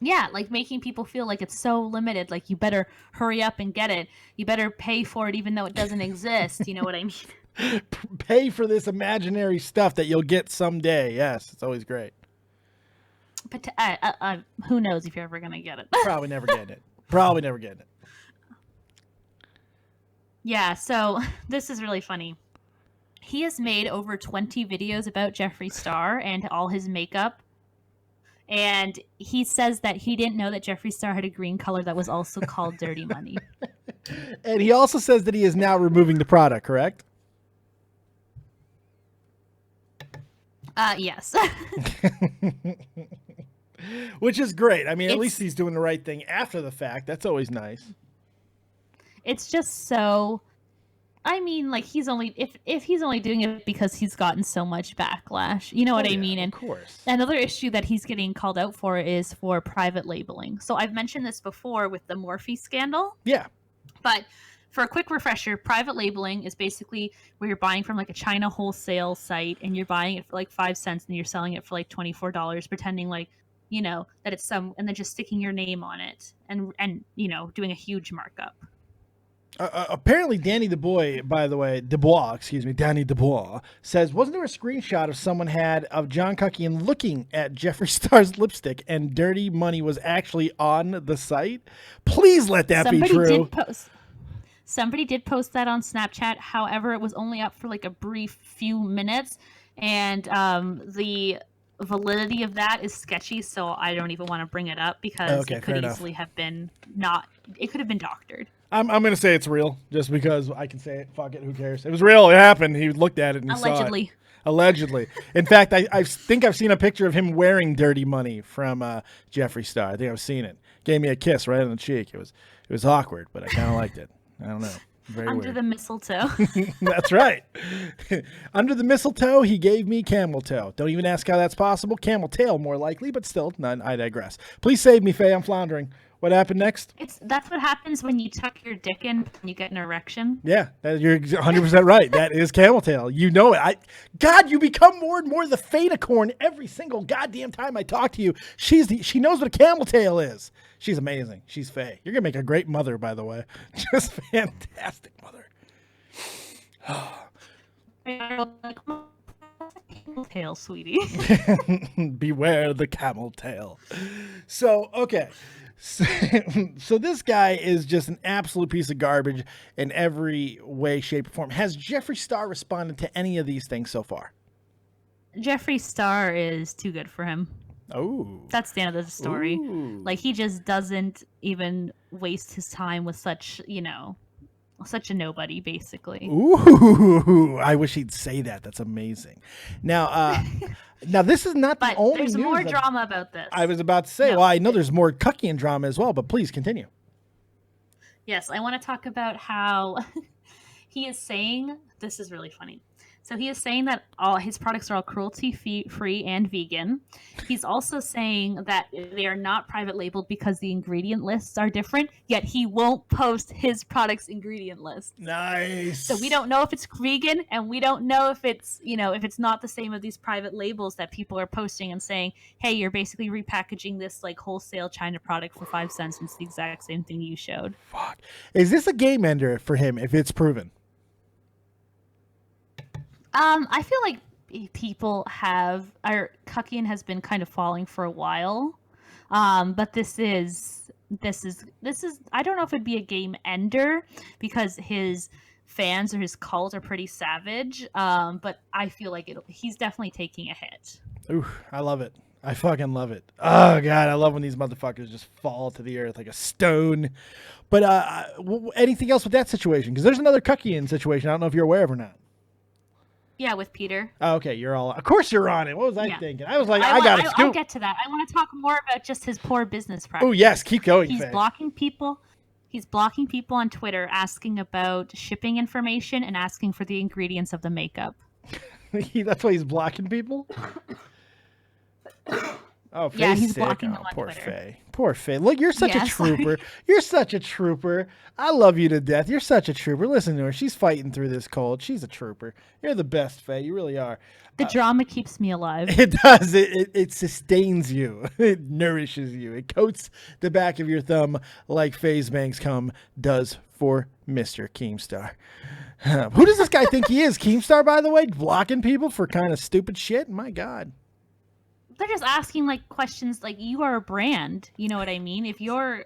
Yeah, making people feel like it's so limited. Like, you better hurry up and get it. You better pay for it even though it doesn't exist. You know what I mean? Pay for this imaginary stuff that you'll get someday. Yes, it's always great. But who knows if you're ever going to get it. Probably never getting it. Probably never getting it. Yeah, so this is really funny. He has made over 20 videos about Jeffree Star and all his makeup. And he says that he didn't know that Jeffree Star had a green color that was also called Dirty Money. And he also says that he is now removing the product, correct? Yes. Which is great. I mean, at least he's doing the right thing after the fact. That's always nice. It's just so... I mean, he's only if he's only doing it because he's gotten so much backlash, you know what I mean? And of course. Another issue that he's getting called out for is for private labeling. So I've mentioned this before with the Morphe scandal. Yeah. But for a quick refresher, private labeling is basically where you're buying from a China wholesale site and you're buying it for 5 cents and you're selling it for $24, pretending that it's some, and then just sticking your name on it and doing a huge markup. Apparently, Danny Dubois, Danny Dubois, says, wasn't there a screenshot of someone had of John Kuckian looking at Jeffree Star's lipstick and Dirty Money was actually on the site? Please let that be true. Somebody did post that on Snapchat. However, it was only up for a brief few minutes. And the validity of that is sketchy, so I don't even want to bring it up because it could easily have been it could have been doctored. I'm going to say it's real just because I can say it. Fuck it. Who cares? It was real. It happened. He looked at it and he saw it. Allegedly. In fact, I think I've seen a picture of him wearing Dirty Money from Jeffree Star. I think I've seen it. Gave me a kiss right on the cheek. It was awkward, but I kind of liked it. I don't know. Very Under weird. The mistletoe. That's right. Under the mistletoe, he gave me camel toe. Don't even ask how that's possible. Camel tail, more likely, but still, I digress. Please save me, Faye. I'm floundering. What happened next? That's what happens when you tuck your dick in and you get an erection. Yeah, you're 100% right. That is camel tail. You know it. God, you become more and more the Fadacorn every single goddamn time I talk to you. She knows what a camel tail is. She's amazing. She's Faye. You're going to make a great mother, by the way. Just fantastic mother. Camel tail, sweetie. Beware the camel tail. So, okay. So this guy is just an absolute piece of garbage in every way, shape, or form. Has Jeffree Star responded to any of these things so far? Jeffree Star is too good for him. Oh. That's the end of the story. Ooh. He just doesn't even waste his time with such a nobody, basically. Ooh, I wish he'd say that. That's amazing. Now, this is not the only there's news. More drama about this. I was about to say, well, I know there's more Kuckian drama as well, but please continue. Yes, I want to talk about how he is saying, this is really funny. So he is saying that all his products are all cruelty-free and vegan. He's also saying that they are not private labeled because the ingredient lists are different, yet he won't post his products' ingredient lists. Nice. So we don't know if it's vegan, and we don't know if it's, if it's not the same of these private labels that people are posting and saying, hey, you're basically repackaging this like wholesale China product for 5 cents. It's the exact same thing you showed. Fuck. Is this a game ender for him if it's proven? I feel like Kuckian has been kind of falling for a while. But this is I don't know if it'd be a game ender because his fans or his cult are pretty savage. But I feel like he's definitely taking a hit. Ooh, I love it. I fucking love it. Oh god, I love when these motherfuckers just fall to the earth like a stone. But anything else with that situation? Because there's another Kuckian situation. I don't know if you're aware of or not. Yeah, with Peter. Oh, okay, you're all. Of course, you're on it. What was I thinking? I was like, I got a scoop. I'll get to that. I want to talk more about just his poor business practice. Oh yes, keep going. He's blocking people. He's blocking people on Twitter, asking about shipping information and asking for the ingredients of the makeup. That's why he's blocking people. Oh, Faye's yeah, he's sick. blocking them on poor Twitter. Faye. Poor Faye. Look, you're such a trooper. You're such a trooper. I love you to death. You're such a trooper. Listen to her. She's fighting through this cold. She's a trooper. You're the best, Faye. You really are. The drama keeps me alive. It does. It sustains you. It nourishes you. It coats the back of your thumb like Faze Banks does for Mr. Keemstar. Who does this guy think he is? Keemstar, by the way? Blocking people for kind of stupid shit? My God. They're just asking like questions like you are a brand. You know what I mean? If your,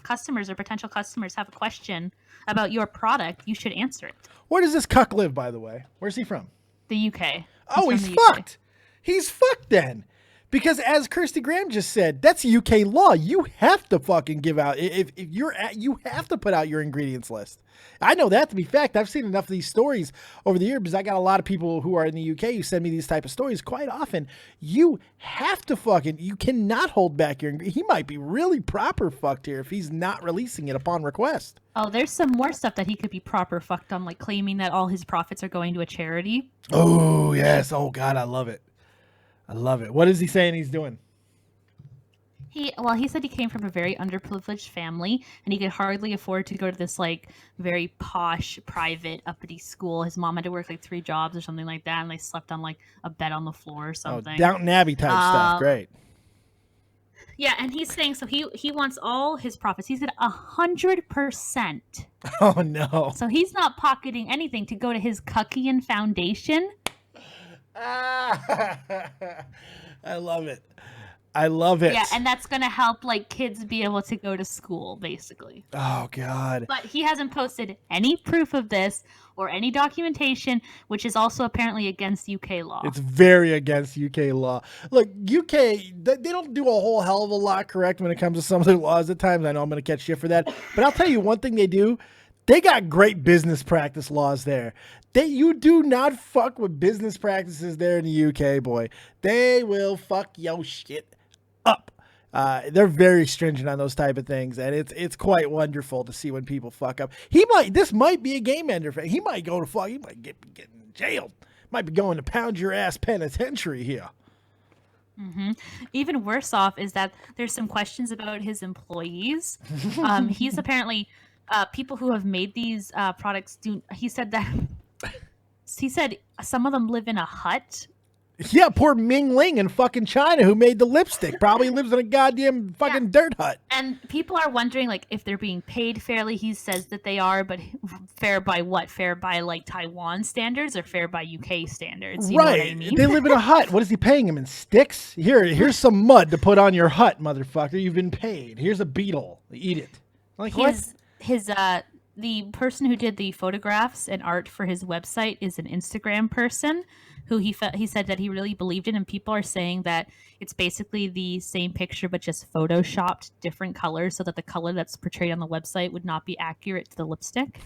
customers or potential customers have a question about your product, you should answer it. Where does this cuck live, by the way? Where's he from? The UK. He's fucked. He's fucked then. Because as Kirsty Graham just said, that's UK law. You have to fucking give out if you have to put out your ingredients list. I know that to be fact. I've seen enough of these stories over the years because I got a lot of people who are in the UK who send me these type of stories quite often. You have to you cannot hold back your ingredients. He might be really proper fucked here if he's not releasing it upon request. Oh, there's some more stuff that he could be proper fucked on, like claiming that all his profits are going to a charity. Oh, yes. Oh, God, I love it. I love it. What is he saying he's doing? He said he came from a very underprivileged family and he could hardly afford to go to this like very posh, private, uppity school. His mom had to work like 3 jobs or something like that, and they slept on like a bed on the floor or something. Oh, Downton Abbey type stuff. Great. Yeah, and he's saying so he wants all his profits. He said 100%. Oh no! So he's not pocketing anything to go to his Kuckian Foundation. I love it. I love it. Yeah, and that's going to help like kids be able to go to school, basically. Oh, God. But he hasn't posted any proof of this or any documentation, which is also apparently against UK law. It's very against UK law. Look, UK, they don't do a whole hell of a lot correct when it comes to some of their laws at times. I know I'm going to catch shit for that. But I'll tell you one thing they do. They got great business practice laws there. You do not fuck with business practices there in the UK, boy. They will fuck your shit up. They're very stringent on those type of things, and it's quite wonderful to see when people fuck up. This might be a game ender. He might go to fuck. He might get jailed. Might be going to pound your ass penitentiary here. Mm-hmm. Even worse off is that there's some questions about his employees. He's apparently people who have made these products do. He said some of them live in a hut. Yeah, poor Ming Ling in fucking China who made the lipstick probably lives in a goddamn fucking dirt hut. And people are wondering like if they're being paid fairly. He says that they are, but fair by what? Fair by like Taiwan standards or fair by UK standards? You know what I mean? They live in a hut. What is he paying him in sticks? Here's some mud to put on your hut, motherfucker. You've been paid. Here's a beetle. Eat it. Like the person who did the photographs and art for his website is an Instagram person who he said that he really believed in, and people are saying that it's basically the same picture but just photoshopped different colors so that the color that's portrayed on the website would not be accurate to the lipstick.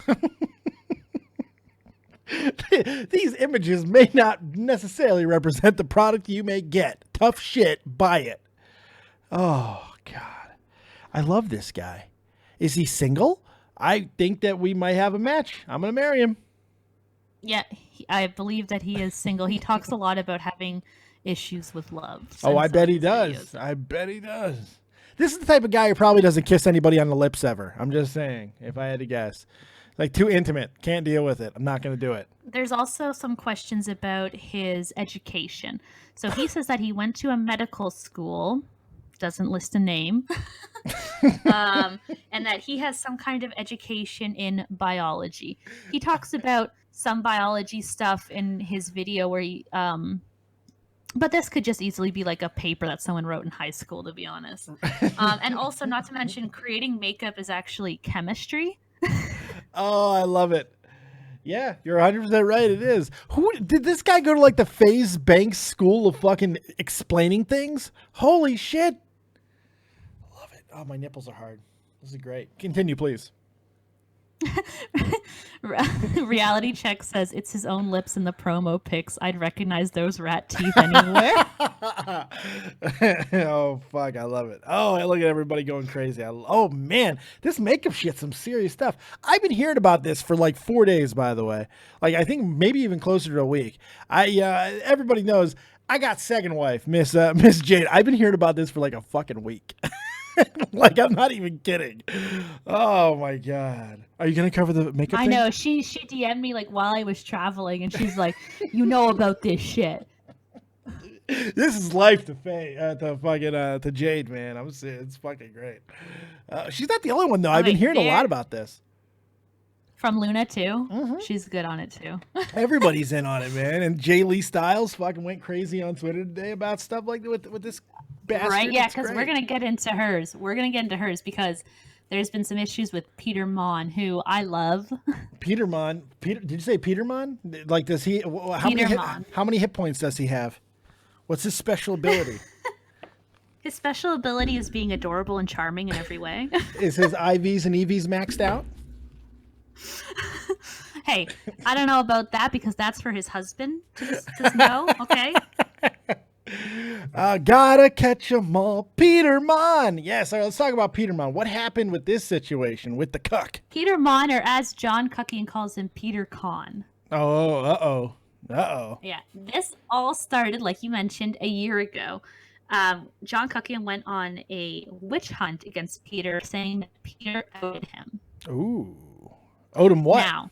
These images may not necessarily represent the product you may get. Tough shit, buy it. Oh, God. I love this guy. Is he single? I think that we might have a match. I'm going to marry him. Yeah, I believe that he is single. He talks a lot about having issues with love. Oh, I bet he does. I bet he does. This is the type of guy who probably doesn't kiss anybody on the lips ever. I'm just saying, if I had to guess. Like, too intimate. Can't deal with it. I'm not going to do it. There's also some questions about his education. So he says that he went to a medical school, doesn't list a name, and that he has some kind of education in biology. He talks about some biology stuff in his video where he... but this could just easily be like a paper that someone wrote in high school, to be honest. And also, not to mention, creating makeup is actually chemistry. Oh, I love it. Yeah, you're 100% right. It is. Who did this guy go to, like, the Faze Banks school of fucking explaining things? Holy shit. Love it. Oh, my nipples are hard. This is great. Continue, please. Reality Check says it's his own lips in the promo pics. I'd recognize those rat teeth anywhere. Oh, fuck. I love it. Oh, look at everybody going crazy. Oh, man. This makeup shit's some serious stuff. I've been hearing about this for like 4 days, by the way. Like, I think maybe even closer to a week. Everybody knows I got second wife, Miss Jade. I've been hearing about this for like a fucking week. Like, I'm not even kidding. Oh my god. Are you gonna cover the makeup thing? I know. She DM'd me like while I was traveling, and she's like, "You know about this shit." This is life to Faye, to Jade, man. I'm saying it's fucking great. She's not the only one though. I've been hearing a lot about this. From Luna too. Mm-hmm. She's good on it too. Everybody's in on it, man. And Jay Lee Styles fucking went crazy on Twitter today about stuff like with this bastard. Right? Yeah, because we're gonna get into hers. We're gonna get into hers because there's been some issues with Peter Mon, who I love. Peter Mon. Did you say Peter Mon? Like, does he? How many hit points does he have? What's his special ability? His special ability is being adorable and charming in every way. Is his IVs and EVs maxed out? Hey, I don't know about that because that's for his husband to know, okay? Gotta catch 'em all. Peter Mon. Yes, all right, let's talk about Peter Mon. What happened with this situation with the cuck? Peter Mon, or as John Kuckian calls him, Peter Con. Oh, uh-oh. Yeah, this all started, like you mentioned, a year ago. John Kuckian went on a witch hunt against Peter, saying that Peter outed him. Ooh. Owed him what? Now,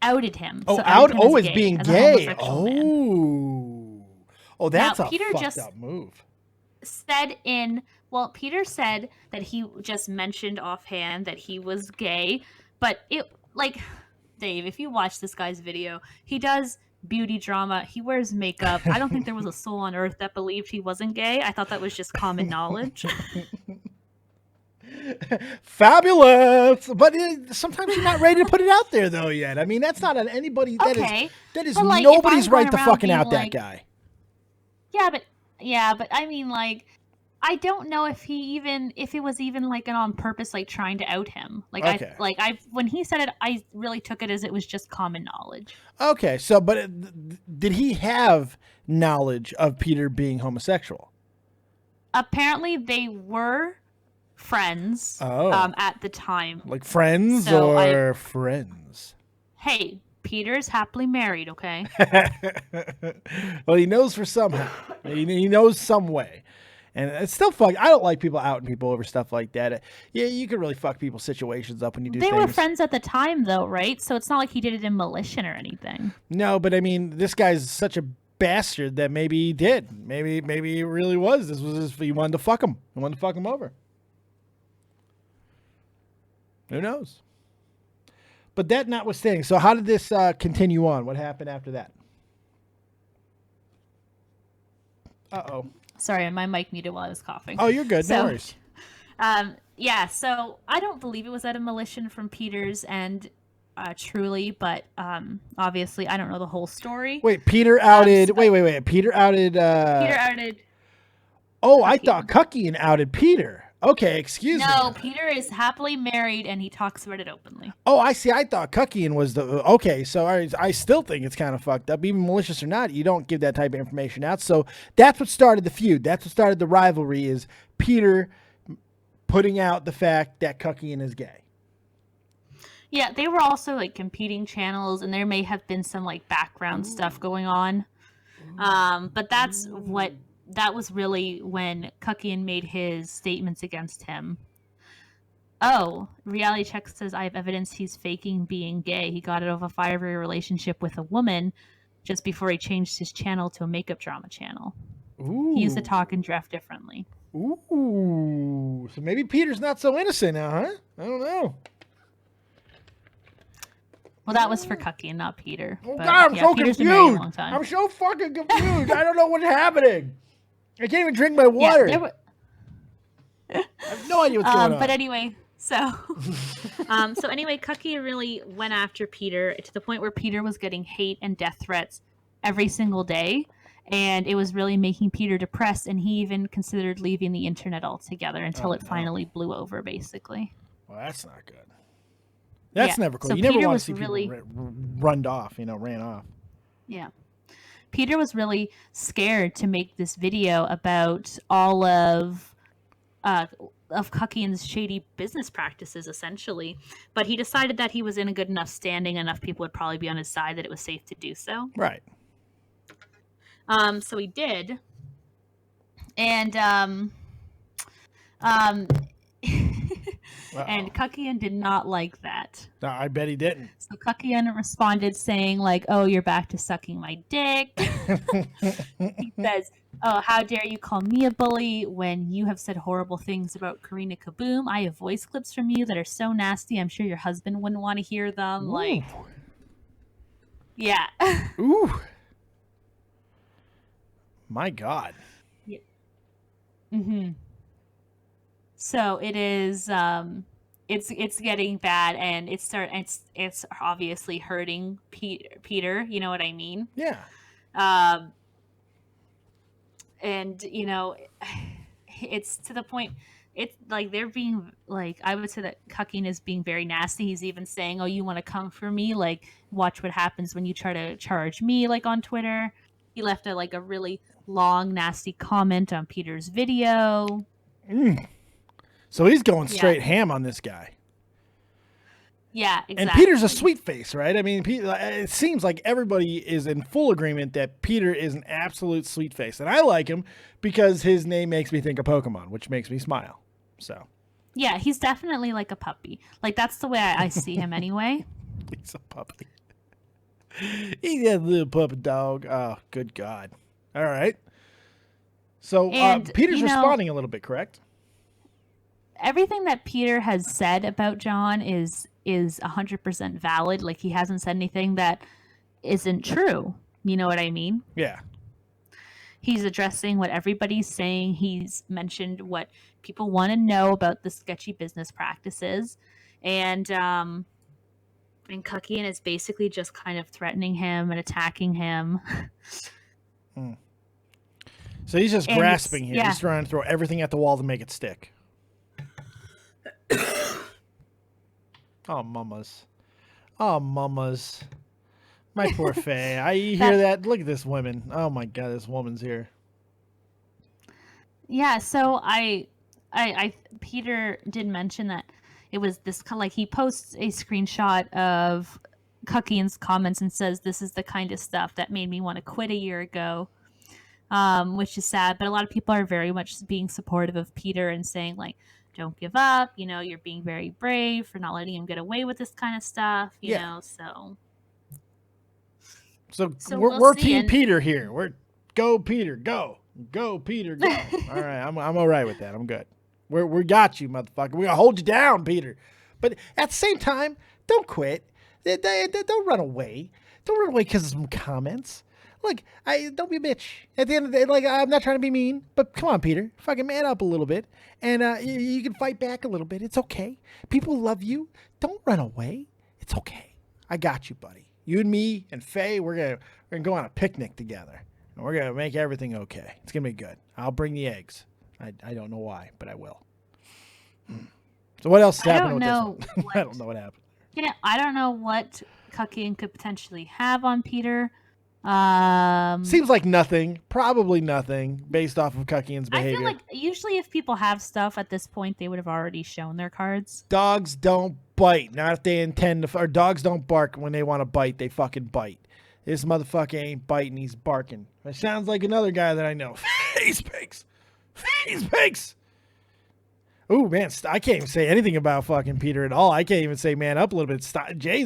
outed him. Oh, so as being gay. Oh. Oh, that's now, Peter fucked up move. Peter said that he just mentioned offhand that he was gay, but Dave, if you watch this guy's video, he does beauty drama. He wears makeup. I don't think there was a soul on earth that believed he wasn't gay. I thought that was just common knowledge. Fabulous, but sometimes you're not ready to put it out there though yet. I mean, that's not on anybody. Okay. That is nobody's right to fucking out that guy. Yeah, but I mean, like, I don't know if it was even like an on purpose, like trying to out him. Like, okay. When he said it, I really took it as it was just common knowledge. Okay, so but did he have knowledge of Peter being homosexual? Apparently, they were friends at the time. Like friends friends? Hey, Peter's happily married, okay? Well, he knows for somehow. He knows some way. And it's still fuck. I don't like people outing people over stuff like that. Yeah, you can really fuck people's situations up when you do things. They were friends at the time, though, right? So it's not like he did it in malicious or anything. No, but I mean, this guy's such a bastard that maybe he did. Maybe he really was. This was he wanted to fuck him. He wanted to fuck him over. Who knows? But that notwithstanding, so how did this continue on? What happened after that? Uh-oh. Sorry, my mic muted while I was coughing. Oh, you're good. No worries. Yeah, so I don't believe it was out of malicious from Peter's and truly, but obviously I don't know the whole story. Wait, Peter outed... wait. Peter outed... Peter outed... Oh, Kuckian. I thought Kuckian outed Peter. Okay, excuse me. No, Peter is happily married, and he talks about it openly. Oh, I see. I thought Kuckian was the... Okay, so I still think it's kind of fucked up. Even malicious or not, you don't give that type of information out. So that's what started the feud. That's what started the rivalry, is Peter putting out the fact that Kuckian is gay. Yeah, they were also like competing channels, and there may have been some like background stuff going on. But that was really when Kuckian made his statements against him. Oh, Reality Check says I have evidence he's faking being gay. He got out of a 5-year relationship with a woman just before he changed his channel to a makeup drama channel. Ooh. He used to talk and draft differently. Ooh. So maybe Peter's not so innocent now, huh? I don't know. Well, that was for Kuckian, not Peter. Oh, But, God, I'm so Peter's been married a confused. long time. I'm so fucking confused. I don't know what's happening. I can't even drink my water. Yeah, I have no idea what's going on. But anyway, so anyway, Kuckian really went after Peter to the point where Peter was getting hate and death threats every single day, and it was really making Peter depressed, and he even considered leaving the internet altogether until it finally blew over, basically. Well, that's not good. That's never cool. So You never Peter want to was see really, people ran off. Yeah. Peter was really scared to make this video about all of Kuckian's shady business practices, essentially. But he decided that he was in a good enough standing, enough people would probably be on his side that it was safe to do so. Right. So he did. And and Kuckian did not like that. No, I bet he didn't. So Kuckian responded saying, like, oh, you're back to sucking my dick. He says, oh, how dare you call me a bully when you have said horrible things about Karina Kaboom. I have voice clips from you that are so nasty. I'm sure your husband wouldn't want to hear them. Ooh. Like, yeah. Ooh. My God. Yeah. Mm-hmm. So it is. It's getting bad, and it's obviously hurting Peter. You know what I mean? Yeah. And you know, it's to the point. It's like they're being like, I would say that Kuckian is being very nasty. He's even saying, "Oh, you want to come for me? Like, watch what happens when you try to charge me." Like on Twitter, he left a really long, nasty comment on Peter's video. So he's going straight ham on this guy. Yeah, exactly. And Peter's a sweet face, right? I mean, it seems like everybody is in full agreement that Peter is an absolute sweet face. And I like him because his name makes me think of Pokemon, which makes me smile. So. Yeah, he's definitely like a puppy. Like, that's the way I see him anyway. He's a puppy. He's a little puppy dog. Oh, good God. All right. So Peter's responding a little bit, correct? Everything that Peter has said about John is 100% valid. Like, he hasn't said anything that isn't true. You know what I mean? Yeah. He's addressing what everybody's saying. He's mentioned what people want to know about the sketchy business practices. And Kuckian is basically just kind of threatening him and attacking him. So he's just grasping here. Yeah. He's trying to throw everything at the wall to make it stick. Oh, mamas. Oh, mamas. My poor Faye. I hear that. Look at this woman. Oh, my God. This woman's here. Yeah. So Peter did mention that it was this kind of like, he posts a screenshot of Kuckian's comments and says, this is the kind of stuff that made me want to quit a year ago. Which is sad, but a lot of people are very much being supportive of Peter and saying, like, don't give up, you know, you're being very brave for not letting him get away with this kind of stuff, you know, so we're Team Peter here. We're go Peter, go Peter, go. All right, I'm all right with that. I'm good. We got you, motherfucker. We're gonna hold you down, Peter. But at the same time, don't quit. Don't run away. Don't run away because of some comments. Look, don't be a bitch. At the end of the day, like, I'm not trying to be mean, but come on, Peter. Fucking man up a little bit. And you can fight back a little bit. It's okay. People love you. Don't run away. It's okay. I got you, buddy. You and me and Faye, we're gonna go on a picnic together. And we're going to make everything okay. It's going to be good. I'll bring the eggs. I don't know why, but I will. So what else is happening with this one? I don't know what happened. I don't know what Kuckian could potentially have on Peter. Seems like nothing. Probably nothing based off of Kuckian's behavior. I feel like usually if people have stuff at this point, they would have already shown their cards. Dogs don't bite. Not if they intend to. Or dogs don't bark when they want to bite. They fucking bite. This motherfucker ain't biting. He's barking. It sounds like another guy that I know. Faze Banks. Faze Banks. Ooh, man, I can't even say anything about fucking Peter at all. I can't even say man up a little bit. Jay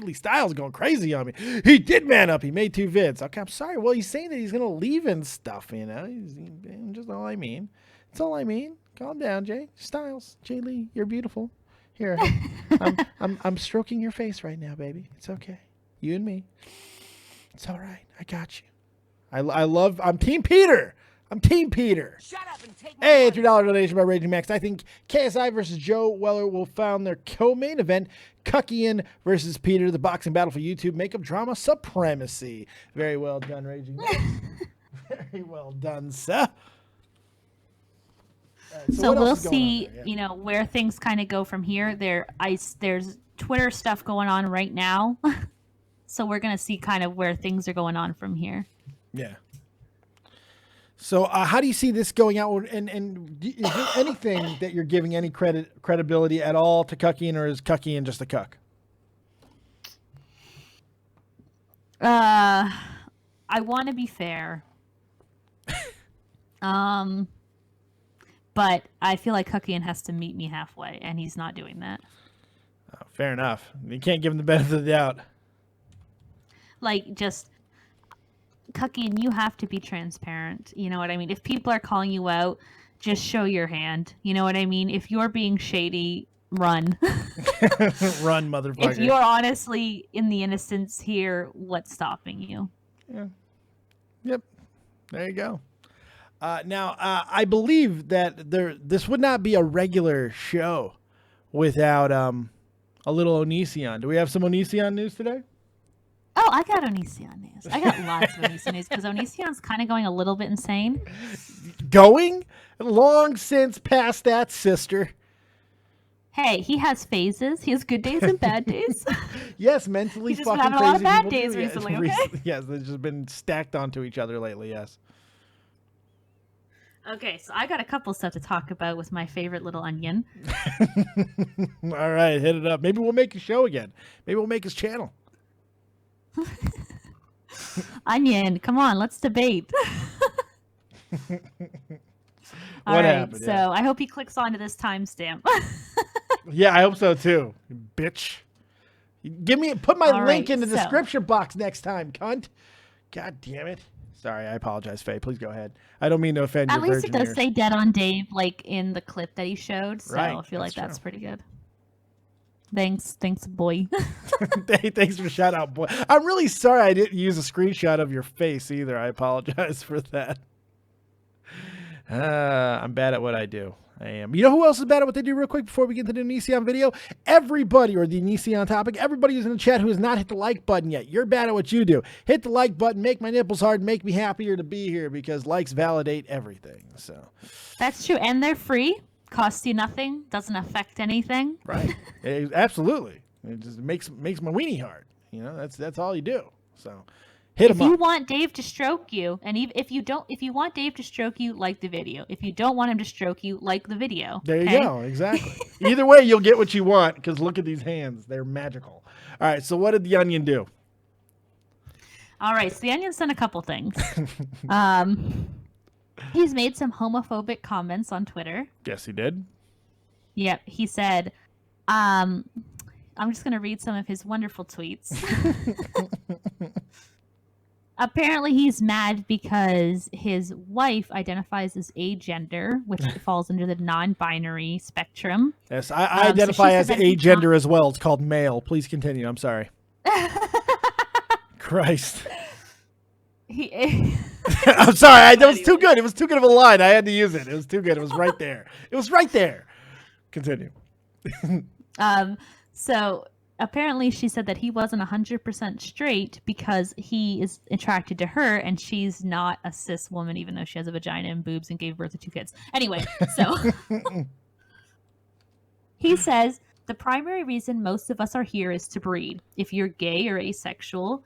Lee Styles going crazy on me. He did man up. He made 2 vids. Okay, I'm sorry. Well, he's saying that he's going to leave and stuff, you know. He's just all I mean. That's all I mean. Calm down, Jay Styles. Jay Lee, you're beautiful. Here, I'm stroking your face right now, baby. It's okay. You and me. It's all right. I got you. I'm Team Peter. I'm Team Peter. Shut up and take my $3 donation by Raging Max. I think KSI versus Joe Weller will found their co-main event. Kuckian versus Peter, the boxing battle for YouTube. Makeup drama supremacy. Very well done, Raging Max. Very well done, sir. Right, so we'll see, you know, where things kind of go from here. There's Twitter stuff going on right now. So we're going to see kind of where things are going on from here. Yeah. So how do you see this going out? And is there anything that you're giving any credibility at all to Kuckian, or is Kuckian just a cuck? I want to be fair. But I feel like Kuckian has to meet me halfway, and he's not doing that. Oh, fair enough. You can't give him the benefit of the doubt. Like, just... Kuckian, you have to be transparent. You know what I mean? If people are calling you out, just show your hand. You know what I mean? If you're being shady, run. Run, motherfucker. If you're honestly in the innocence here, what's stopping you? Yeah. Yep. There you go. Now, I believe that this would not be a regular show without a little Onision. Do we have some Onision news today? Oh, I got Onision news. I got lots of Onision news because Onision's kind of going a little bit insane. Going? Long since past that, sister. Hey, he has phases. He has good days and bad days. Yes, mentally He's just fucking been having a lot of crazy bad people days do. recently, okay? Yes, they've just been stacked onto each other lately, yes. Okay, so I got a couple stuff to talk about with my favorite little onion. All right, hit it up. Maybe we'll make a show again. Maybe we'll make his channel. Onion, come on, let's debate. All right, happened? so Yeah. I hope he clicks onto this timestamp. Yeah, I hope so too. Bitch. Put my All link right, in the so- description box next time, cunt. God damn it. Sorry, I apologize, Faye. Please go ahead. I don't mean to offend At your least it virgin does ears. say dead on Dave, like in the clip that he showed. So Right, I feel like that's that's pretty good. Thanks, boy. Hey, thanks for the shout out, boy. I'm really sorry I didn't use a screenshot of your face either. I apologize for that. I'm bad at what I do. I am. You know who else is bad at what they do real quick before we get to the Onision video? Everybody, or the Onision topic, everybody who's in the chat who has not hit the like button yet. You're bad at what you do. Hit the like button, make my nipples hard, make me happier to be here because likes validate everything. So That's true, and they're free. Costs you nothing. Doesn't affect anything. right. Absolutely. It just makes my weenie hard. You know, that's all you do. So hit If them you up. want Dave to stroke you, and if you want Dave to stroke you, like the video. If you don't want him to stroke you, like the video. There you okay? go. Exactly. Either way, you'll get what you want because look at these hands. They're magical. All right. So what did the onion do? All right. So the onion's done a couple things. He's made some homophobic comments on Twitter. Yes, he did. Yep. He said, I'm just going to read some of his wonderful tweets. Apparently, he's mad because his wife identifies as agender, which falls under the non-binary spectrum. Yes, I identify she as said that he's agender as well. It's called male. Please continue. I'm sorry. Christ. I'm sorry. That was too good. It was too good of a line. I had to use it. It was too good. It was right there. It was right there. Continue. So apparently she said that he wasn't 100% straight because he is attracted to her and she's not a cis woman, even though she has a vagina and boobs and gave birth to 2 kids. Anyway, so he says the primary reason most of us are here is to breed. If you're gay or asexual,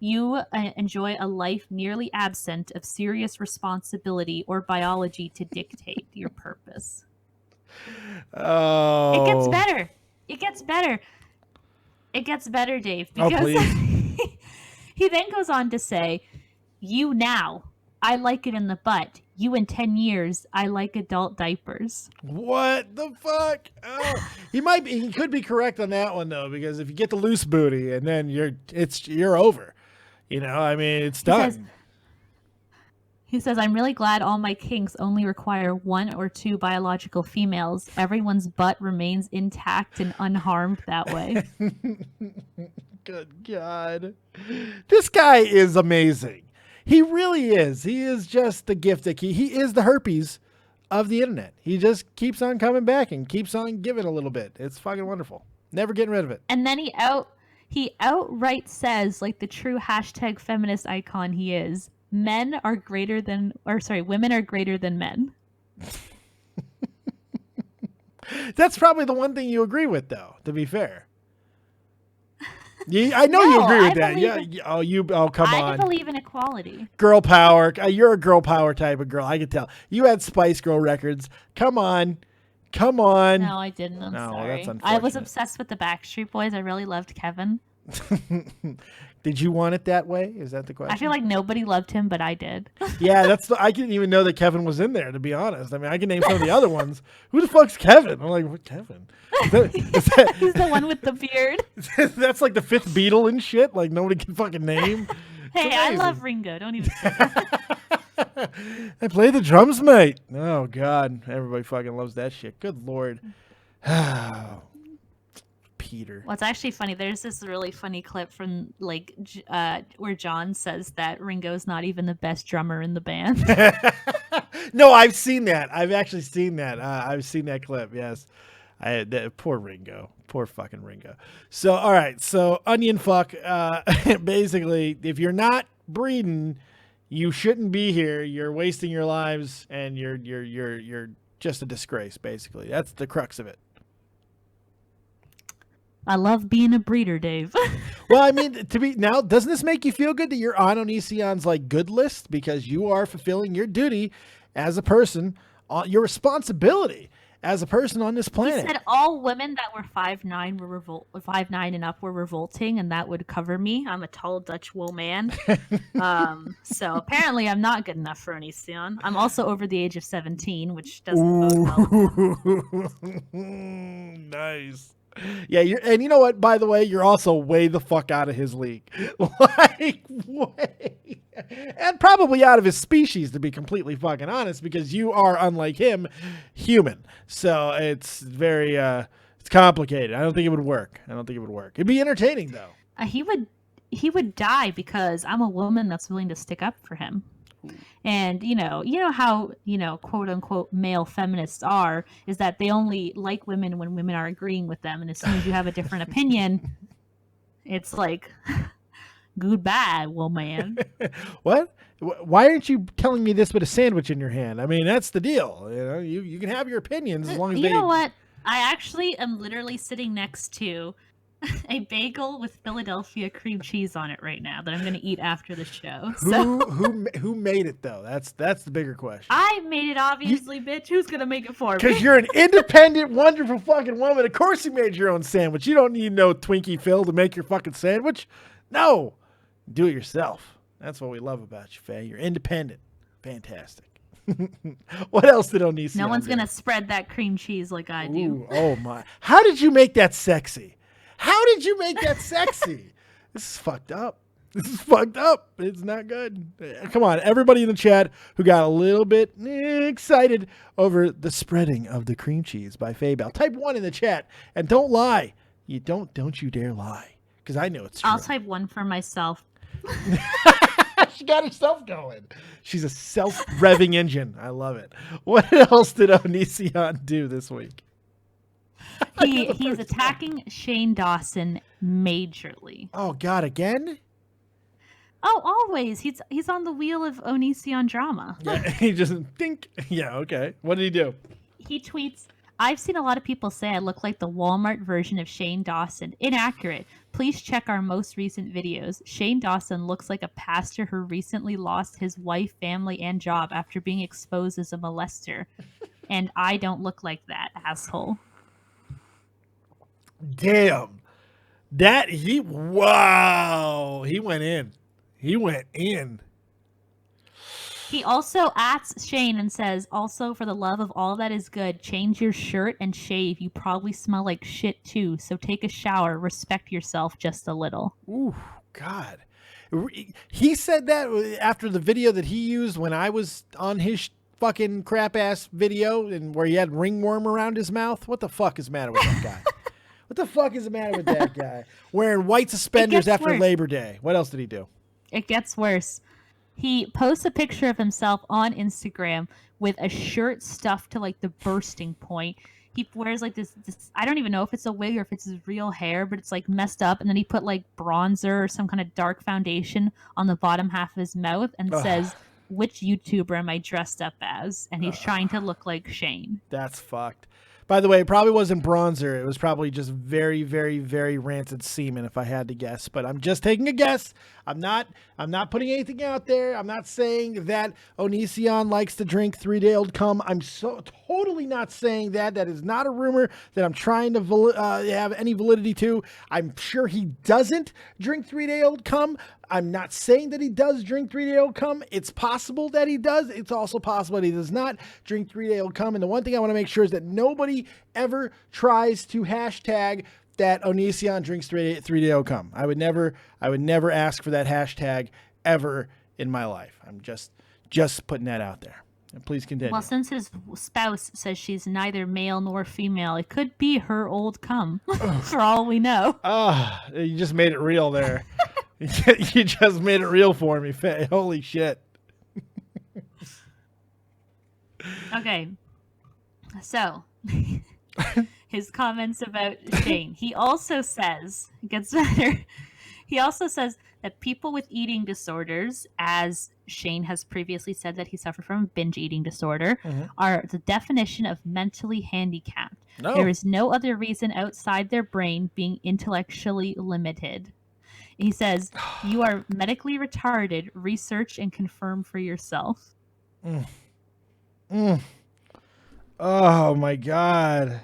You enjoy a life nearly absent of serious responsibility or biology to dictate your purpose. Oh. It gets better. It gets better. It gets better, Dave, because he then goes on to say, you now, I like it in the butt. You in 10 years, I like adult diapers. What the fuck? Oh, he could be correct on that one though, because if you get the loose booty and then you're over. You know, I mean, it's done. He says, I'm really glad all my kinks only require 1 or 2 biological females. Everyone's butt remains intact and unharmed that way. Good God. This guy is amazing. He really is. He is just the gift that he is the herpes of the internet. He just keeps on coming back and keeps on giving a little bit. It's fucking wonderful. Never getting rid of it. And then he outright says, like the true hashtag feminist icon he is, women are greater than men. That's probably the one thing you agree with, though, to be fair. I know you agree with that. Yeah. Come on. I believe in equality. Girl power. You're a girl power type of girl. I can tell. You had Spice Girl records. Come on. No, I didn't. I'm sorry. That's unfortunate. I was obsessed with the Backstreet Boys. I really loved Kevin. Did you want it that way? Is that the question? I feel like nobody loved him, but I did. Yeah, I didn't even know that Kevin was in there, to be honest. I mean, I can name some of the other ones. Who the fuck's Kevin? I'm like, what Kevin? Is that, He's the one with the beard. That's like the 5th Beatle and shit. Like nobody can fucking name. Hey, I love Ringo. Don't even say that. I play the drums, mate. Oh God, everybody fucking loves that shit. Good Lord. Peter. Well, it's actually funny. There's this really funny clip from where John says that Ringo's not even the best drummer in the band. No, I've seen that. I've actually seen that. I've seen that clip. Yes. Poor Ringo. Poor fucking Ringo. So, all right. So, onion fuck. Basically, if you're not breeding, you shouldn't be here. You're wasting your lives, and you're just a disgrace. Basically, that's the crux of it. I love being a breeder, Dave. Well, I mean, doesn't this make you feel good that you're on Onision's like good list because you are fulfilling your duty as a person, your responsibility as a person on this planet? He said all women that were 5'9" were 5'9" and up were revolting, and that would cover me. I'm a tall Dutch woman. So apparently I'm not good enough for Onision. I'm also over the age of 17, which doesn't bode well. Nice. Yeah, and you know what? By the way, you're also way the fuck out of his league, like way, and probably out of his species, to be completely fucking honest, because you are, unlike him, human. So it's very, it's complicated. I don't think it would work. It'd be entertaining though. He would die because I'm a woman that's willing to stick up for him. And you know how quote unquote male feminists are, is that they only like women when women are agreeing with them, and as soon as you have a different opinion, it's like goodbye, woman. What? Why aren't you telling me this with a sandwich in your hand? I mean, that's the deal. You know, you can have your opinions as long as you know what? I actually am literally sitting next to a bagel with Philadelphia cream cheese on it right now that I'm going to eat after the show. Who made it though? That's the bigger question. I made it, obviously, bitch. Who's going to make it for me? Because you're an independent, wonderful fucking woman. Of course you made your own sandwich. You don't need no Twinkie Phil to make your fucking sandwich. No, do it yourself. That's what we love about you, Faye. You're independent. Fantastic. What else did Onision? No one's going to spread that cream cheese like I do. Ooh, oh my! How did you make that sexy? This is fucked up. It's not good. Come on, everybody in the chat who got a little bit excited over the spreading of the cream cheese by Faye Bell. Type 1 in the chat and don't lie. Don't you dare lie, because I know it's true. I'll type 1 for myself. She got herself going. She's a self-revving engine. I love it. What else did Onision do this week? He's attacking Shane Dawson majorly. Oh God, again? Oh, always. He's on the wheel of Onision drama. Yeah, he just think. Yeah, okay. What did he do? He tweets, I've seen a lot of people say I look like the Walmart version of Shane Dawson. Inaccurate. Please check our most recent videos. Shane Dawson looks like a pastor who recently lost his wife, family, and job after being exposed as a molester. And I don't look like that, asshole. Damn. Wow. He went in. He went in. He also asks Shane and says, also, for the love of all that is good, change your shirt and shave. You probably smell like shit too. So take a shower. Respect yourself just a little. Ooh, God. He said that after the video that he used when I was on his fucking crap ass video and where he had ringworm around his mouth. What the fuck is the matter with that guy? What the fuck is the matter with that guy? Wearing white suspenders after worse. Labor Day. What else did he do? It gets worse. He posts a picture of himself on Instagram with a shirt stuffed to like the bursting point. He wears like this I don't even know if it's a wig or if it's his real hair, but it's like messed up. And then he put like bronzer or some kind of dark foundation on the bottom half of his mouth and says, which YouTuber am I dressed up as? And he's trying to look like Shane. That's fucked. By the way, it probably wasn't bronzer. It was probably just very, very, very rancid semen, if I had to guess. But I'm just taking a guess. I'm not putting anything out there. I'm not saying that Onision likes to drink 3-day-old cum. I'm so totally not saying that. That is not a rumor that I'm trying to have any validity to. I'm sure he doesn't drink 3-day-old cum. I'm not saying that he does drink 3-day-old cum. It's possible that he does. It's also possible that he does not drink 3-day-old cum. And the one thing I want to make sure is that nobody ever tries to hashtag that Onision drinks 3-day-old cum. I would never ask for that hashtag ever in my life. I'm just putting that out there. And please continue. Well, since his spouse says she's neither male nor female, it could be her old cum, for all we know. You just made it real there. You just made it real for me, Faye. Holy shit. Okay. So, his comments about Shane. He also says, it gets better. He also says that people with eating disorders, as Shane has previously said that he suffered from a binge eating disorder, are the definition of mentally handicapped. No. There is no other reason outside their brain being intellectually limited. He says, you are medically retarded. Research and confirm for yourself. Oh, my God.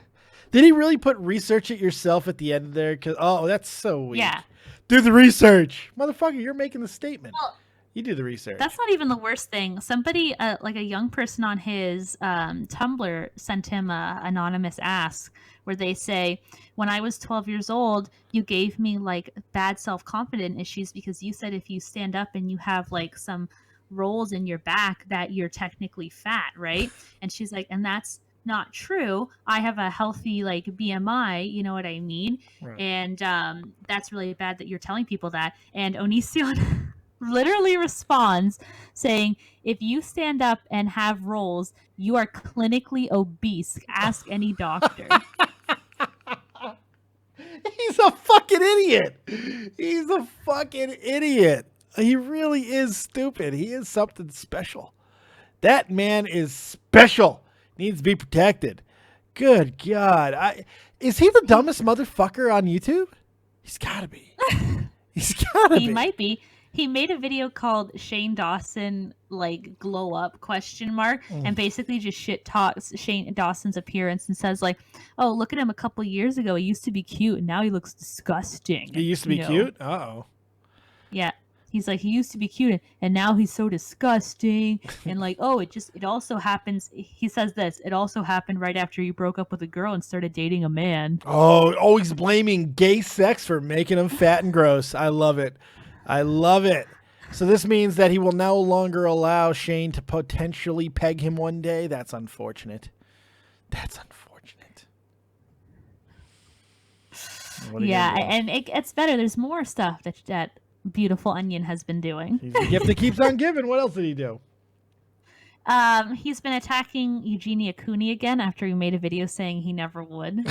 Did he really put research it yourself at the end there? That's so weak. Yeah. Do the research. Motherfucker, you're making the statement. Well, you do the research. That's not even the worst thing. Somebody, like a young person on his Tumblr, sent him a anonymous ask where they say, when I was 12 years old, you gave me like bad self-confidence issues because you said if you stand up and you have like some rolls in your back that you're technically fat, right? And she's like, and that's not true. I have a healthy like BMI, you know what I mean? Right. And that's really bad that you're telling people that. And Onision literally responds saying, if you stand up and have rolls, you are clinically obese. Ask any doctor. He's a fucking idiot. He's a fucking idiot. He really is stupid. He is something special. That man is special. Needs to be protected. Good God. Is he the dumbest motherfucker on YouTube? He's got to be. He's got to be. He might be. He made a video called Shane Dawson like glow up ? And basically just shit talks Shane Dawson's appearance and says like, oh, look at him a couple years ago. He used to be cute and now he looks disgusting. He used to be cute? Uh-oh. Yeah. He's like, he used to be cute and now he's so disgusting. And like, oh, it also happens. He says this. It also happened right after you broke up with a girl and started dating a man. Oh, always blaming gay sex for making him fat and gross. I love it. I love it. So this means that he will no longer allow Shane to potentially peg him one day. That's unfortunate. That's unfortunate. Yeah, and it gets better. There's more stuff that Beautiful Onion has been doing. He's the gift that keeps on giving. What else did he do? He's been attacking Eugenia Cooney again after he made a video saying he never would.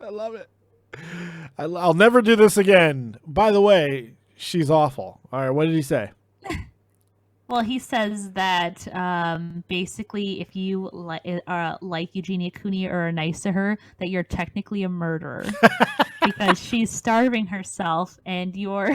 I love it. I'll never do this again. By the way, she's awful. All right, what did he say? Well, he says that basically, if you like Eugenia Cooney or are nice to her, that you're technically a murderer because she's starving herself, and you're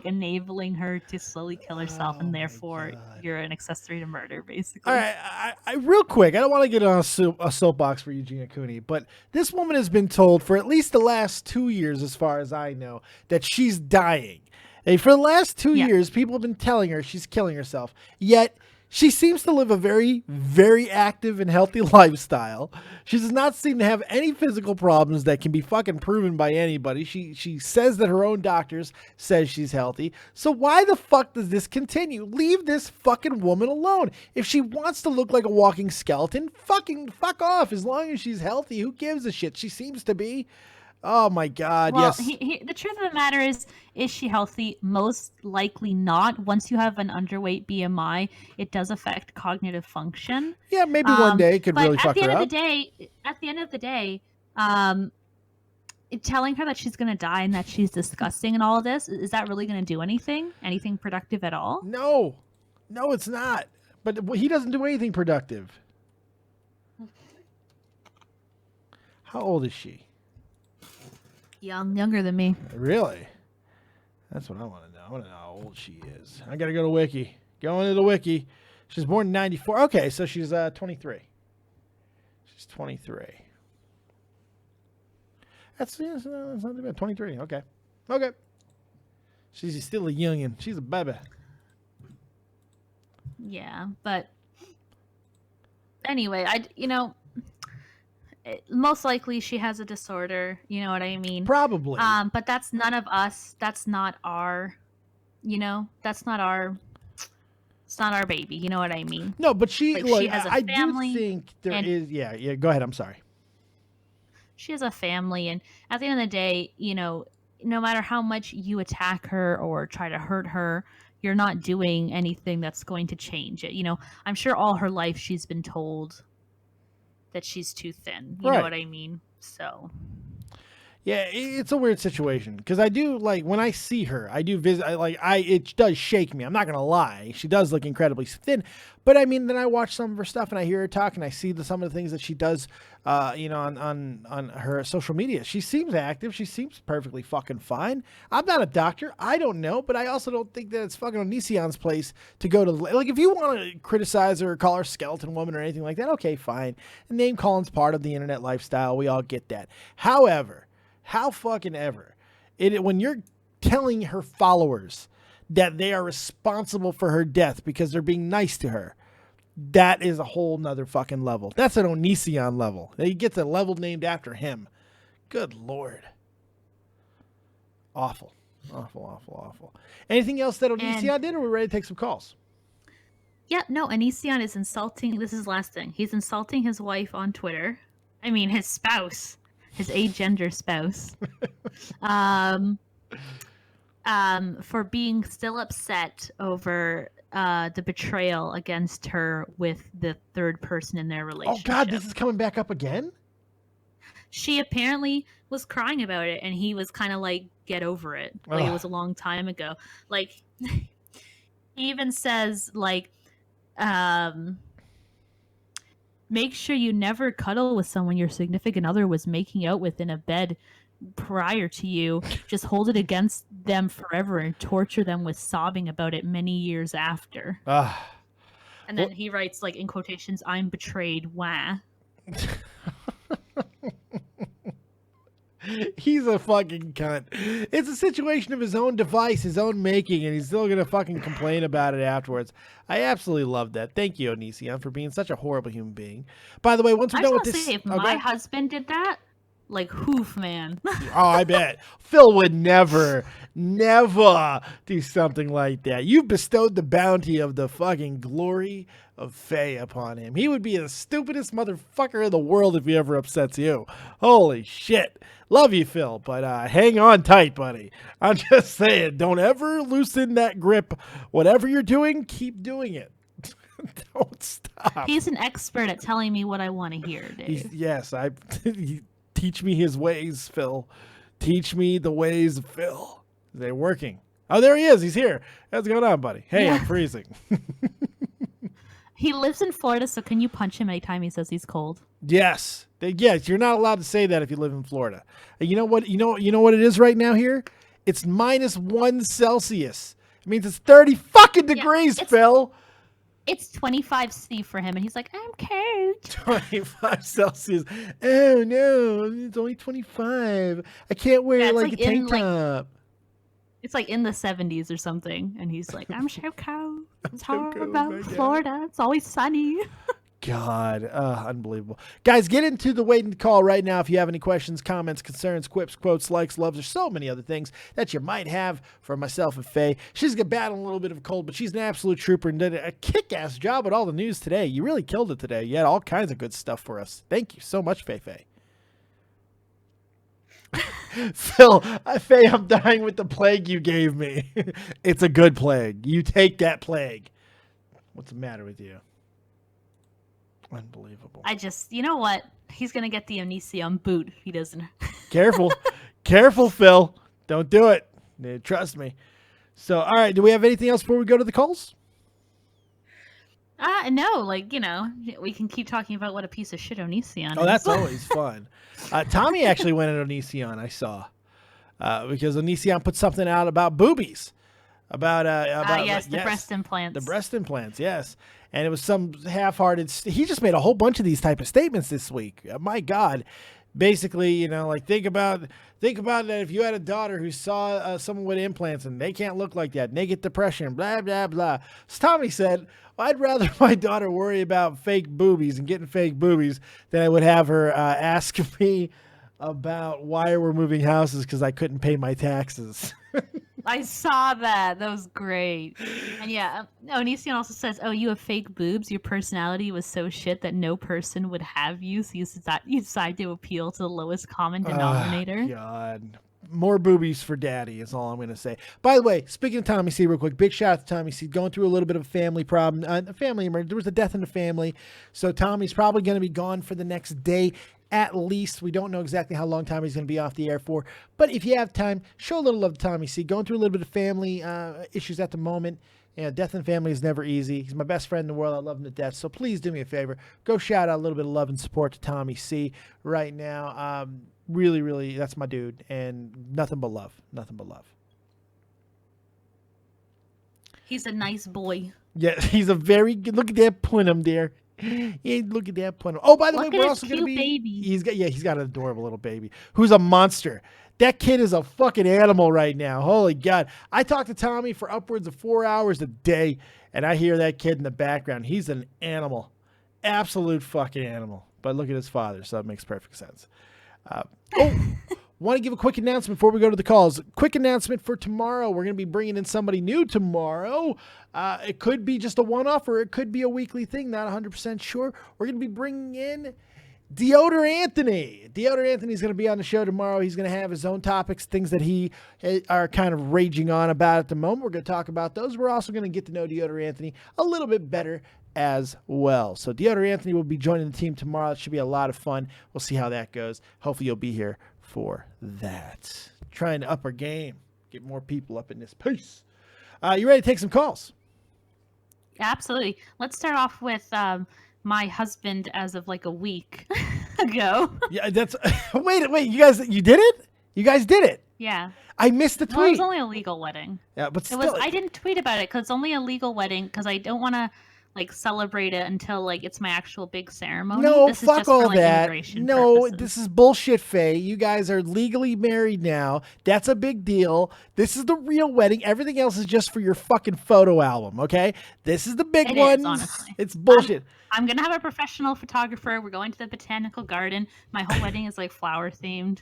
enabling her to slowly kill herself, Oh and my therefore God. you're an accessory to murder, basically. All right, real quick, I don't want to get on a soapbox for Eugenia Cooney, but this woman has been told for at least the last 2 years, as far as I know, that she's dying. And for the last 2 years, people have been telling her she's killing herself. Yet she seems to live a very, very active and healthy lifestyle. She does not seem to have any physical problems that can be fucking proven by anybody. She says that her own doctors says she's healthy. So why the fuck does this continue? Leave this fucking woman alone. If she wants to look like a walking skeleton, fuck off. As long as she's healthy, who gives a shit? She seems to be. Oh my God, Well, yes. the truth of the matter is she healthy? Most likely not. Once you have an underweight BMI, it does affect cognitive function. Yeah, maybe one day it could But really fuck her up. at the end of the day, telling her that she's going to die and that she's disgusting and all of this, is that really going to do anything? Anything productive at all? No, it's not. But he doesn't do anything productive. How old is she? Younger than me. Really? That's what I want to know. I want to know how old she is. I got to go to Wiki. Going to the Wiki. She's born in 94. Okay, so she's 23. She's 23. That's not too bad. 23. Okay. She's still a youngin'. She's a baby. Yeah, but anyway, most likely she has a disorder, you know what I mean? Probably. But that's none of us. That's not our, it's not our baby, you know what I mean? No, but she has a family. I do think there is. Yeah. Go ahead. I'm sorry. She has a family, and at the end of the day, no matter how much you attack her or try to hurt her, you're not doing anything that's going to change it. I'm sure all her life she's been told that she's too thin. You know what I mean? So. Yeah, it's a weird situation because I do when I see her, I do visit. It does shake me. I'm not gonna lie. She does look incredibly thin, but I mean, then I watch some of her stuff and I hear her talk and I see some of the things that she does, on her social media. She seems active. She seems perfectly fucking fine. I'm not a doctor. I don't know, but I also don't think that it's fucking Onision's place to go to. If you want to criticize her or call her skeleton woman or anything like that, okay, fine. Name calling's part of the internet lifestyle. We all get that. However. How fucking ever, when you're telling her followers that they are responsible for her death because they're being nice to her, that is a whole nother fucking level. That's an Onision level. He gets a level named after him. Good Lord. Awful. Anything else that Onision did, or are we ready to take some calls? Yeah, no, Onision is insulting. This is the last thing. He's insulting his wife on Twitter. I mean, his spouse. His agender spouse, for being still upset over the betrayal against her with the third person in their relationship. Oh God, this is coming back up again? She apparently was crying about it, and he was kind of like, get over it. Like, it was a long time ago. Like, he even says, make sure you never cuddle with someone your significant other was making out with in a bed prior to you. Just hold it against them forever and torture them with sobbing about it many years after. And then he writes, in quotations, I'm betrayed. Wah. He's a fucking cunt. It's a situation of his own device, his own making, and he's still going to fucking complain about it afterwards. I absolutely love that. Thank you, Onision, for being such a horrible human being. By the way, once we're done with this... if my husband did that, hoof, man. Oh, I bet. Phil would never do something like that. You bestowed the bounty of the fucking glory of Faye upon him. He would be the stupidest motherfucker in the world if he ever upsets you. Holy shit. Love you, Phil, but hang on tight, buddy. I'm just saying, don't ever loosen that grip. Whatever you're doing, keep doing it. Don't stop. He's an expert at telling me what I want to hear, Dave. Yes, teach me his ways, Phil. Teach me the ways of Phil. They're working. Oh, there he is. He's here. What's going on, buddy? Hey, Yeah. I'm freezing. He lives in Florida, so can you punch him anytime he says he's cold? Yes. Yes, you're not allowed to say that if you live in Florida. And you know what? You know what it is right now here? It's -1 Celsius. It means it's 30 fucking degrees, Phil. It's 25 C for him, and he's like, I'm cold. 25 Celsius. Oh no, it's only 25. I can't wear like a tank top. It's like in the 70s or something, and he's like, I'm so cold. It's so hard cold, about Florida. It's always sunny. God, unbelievable. Guys, get into the waiting call right now if you have any questions, comments, concerns, quips, quotes, likes, loves, or so many other things that you might have for myself and Faye. She's battling a little bit of a cold, but she's an absolute trooper and did a kick-ass job with all the news today. You really killed it today. You had all kinds of good stuff for us. Thank you so much, Faye. Phil, Faye, I'm dying with the plague you gave me. It's a good plague. You take that plague. What's the matter with you? Unbelievable. You know what? He's going to get the Onision boot if he doesn't. Careful. Careful, Phil. Don't do it. Trust me. So, all right. Do we have anything else before we go to the calls? No. We can keep talking about what a piece of shit Onision is. Oh, that's always fun. Tommy actually went at Onision, I saw. Because Onision put something out about boobies. About the breast implants. The breast implants, yes. And it was some half-hearted. He just made a whole bunch of these type of statements this week. My God, basically, think about that. If you had a daughter who saw someone with implants and they can't look like that, and they get depression, blah blah blah. So Tommy said, "I'd rather my daughter worry about fake boobies and getting fake boobies than I would have her ask me about why we're moving houses because I couldn't pay my taxes." I saw that. That was great. And yeah, Onision also says, "Oh, you have fake boobs. Your personality was so shit that no person would have you. So you decide to appeal to the lowest common denominator." God. More boobies for daddy is all I'm going to say. By the way, speaking of Tommy C real quick, big shout out to Tommy C. Going through a little bit of a family problem, a family emergency. There was a death in the family. So Tommy's probably going to be gone for the next day. At least. We don't know exactly how long Tommy's going to be off the air for. But if you have time, show a little love to Tommy C. Going through a little bit of family issues at the moment. Death in family is never easy. He's my best friend in the world. I love him to death. So please do me a favor. Go shout out a little bit of love and support to Tommy C right now. Really, really, that's my dude. And nothing but love. Nothing but love. He's a nice boy. Yeah, he's a very good. Look at that punum there. Yeah, look at that point. Oh, by the way, we're also going to be. Baby. He's got an adorable little baby who's a monster. That kid is a fucking animal right now. Holy God! I talk to Tommy for upwards of 4 hours a day, and I hear that kid in the background. He's an animal, absolute fucking animal. But look at his father, so that makes perfect sense. Want to give a quick announcement before we go to the calls. Quick announcement for tomorrow. We're going to be bringing in somebody new tomorrow. It could be just a one-off or it could be a weekly thing. Not 100% sure. We're going to be bringing in Deodor Anthony. Deodor Anthony's going to be on the show tomorrow. He's going to have his own topics, things that he are kind of raging on about at the moment. We're going to talk about those. We're also going to get to know Deodor Anthony a little bit better as well. So Deodor Anthony will be joining the team tomorrow. It should be a lot of fun. We'll see how that goes. Hopefully you'll be here for that. Trying to up our game. Get more people up in this piece. You ready to take some calls? Absolutely. Let's start off with my husband as of like a week ago. Yeah, that's... Wait. You did it? You guys did it? Yeah. I missed the tweet. Well, it was only a legal wedding. Yeah, but still... I didn't tweet about it because it's only a legal wedding because I don't want to celebrate it until it's my actual big ceremony. No, this fuck is just all for, that. No, purposes. This is bullshit, Faye. You guys are legally married now. That's a big deal. This is the real wedding. Everything else is just for your fucking photo album, okay? This is the big one. Honestly. It's bullshit. I'm gonna have a professional photographer. We're going to the botanical garden. My whole wedding is flower themed.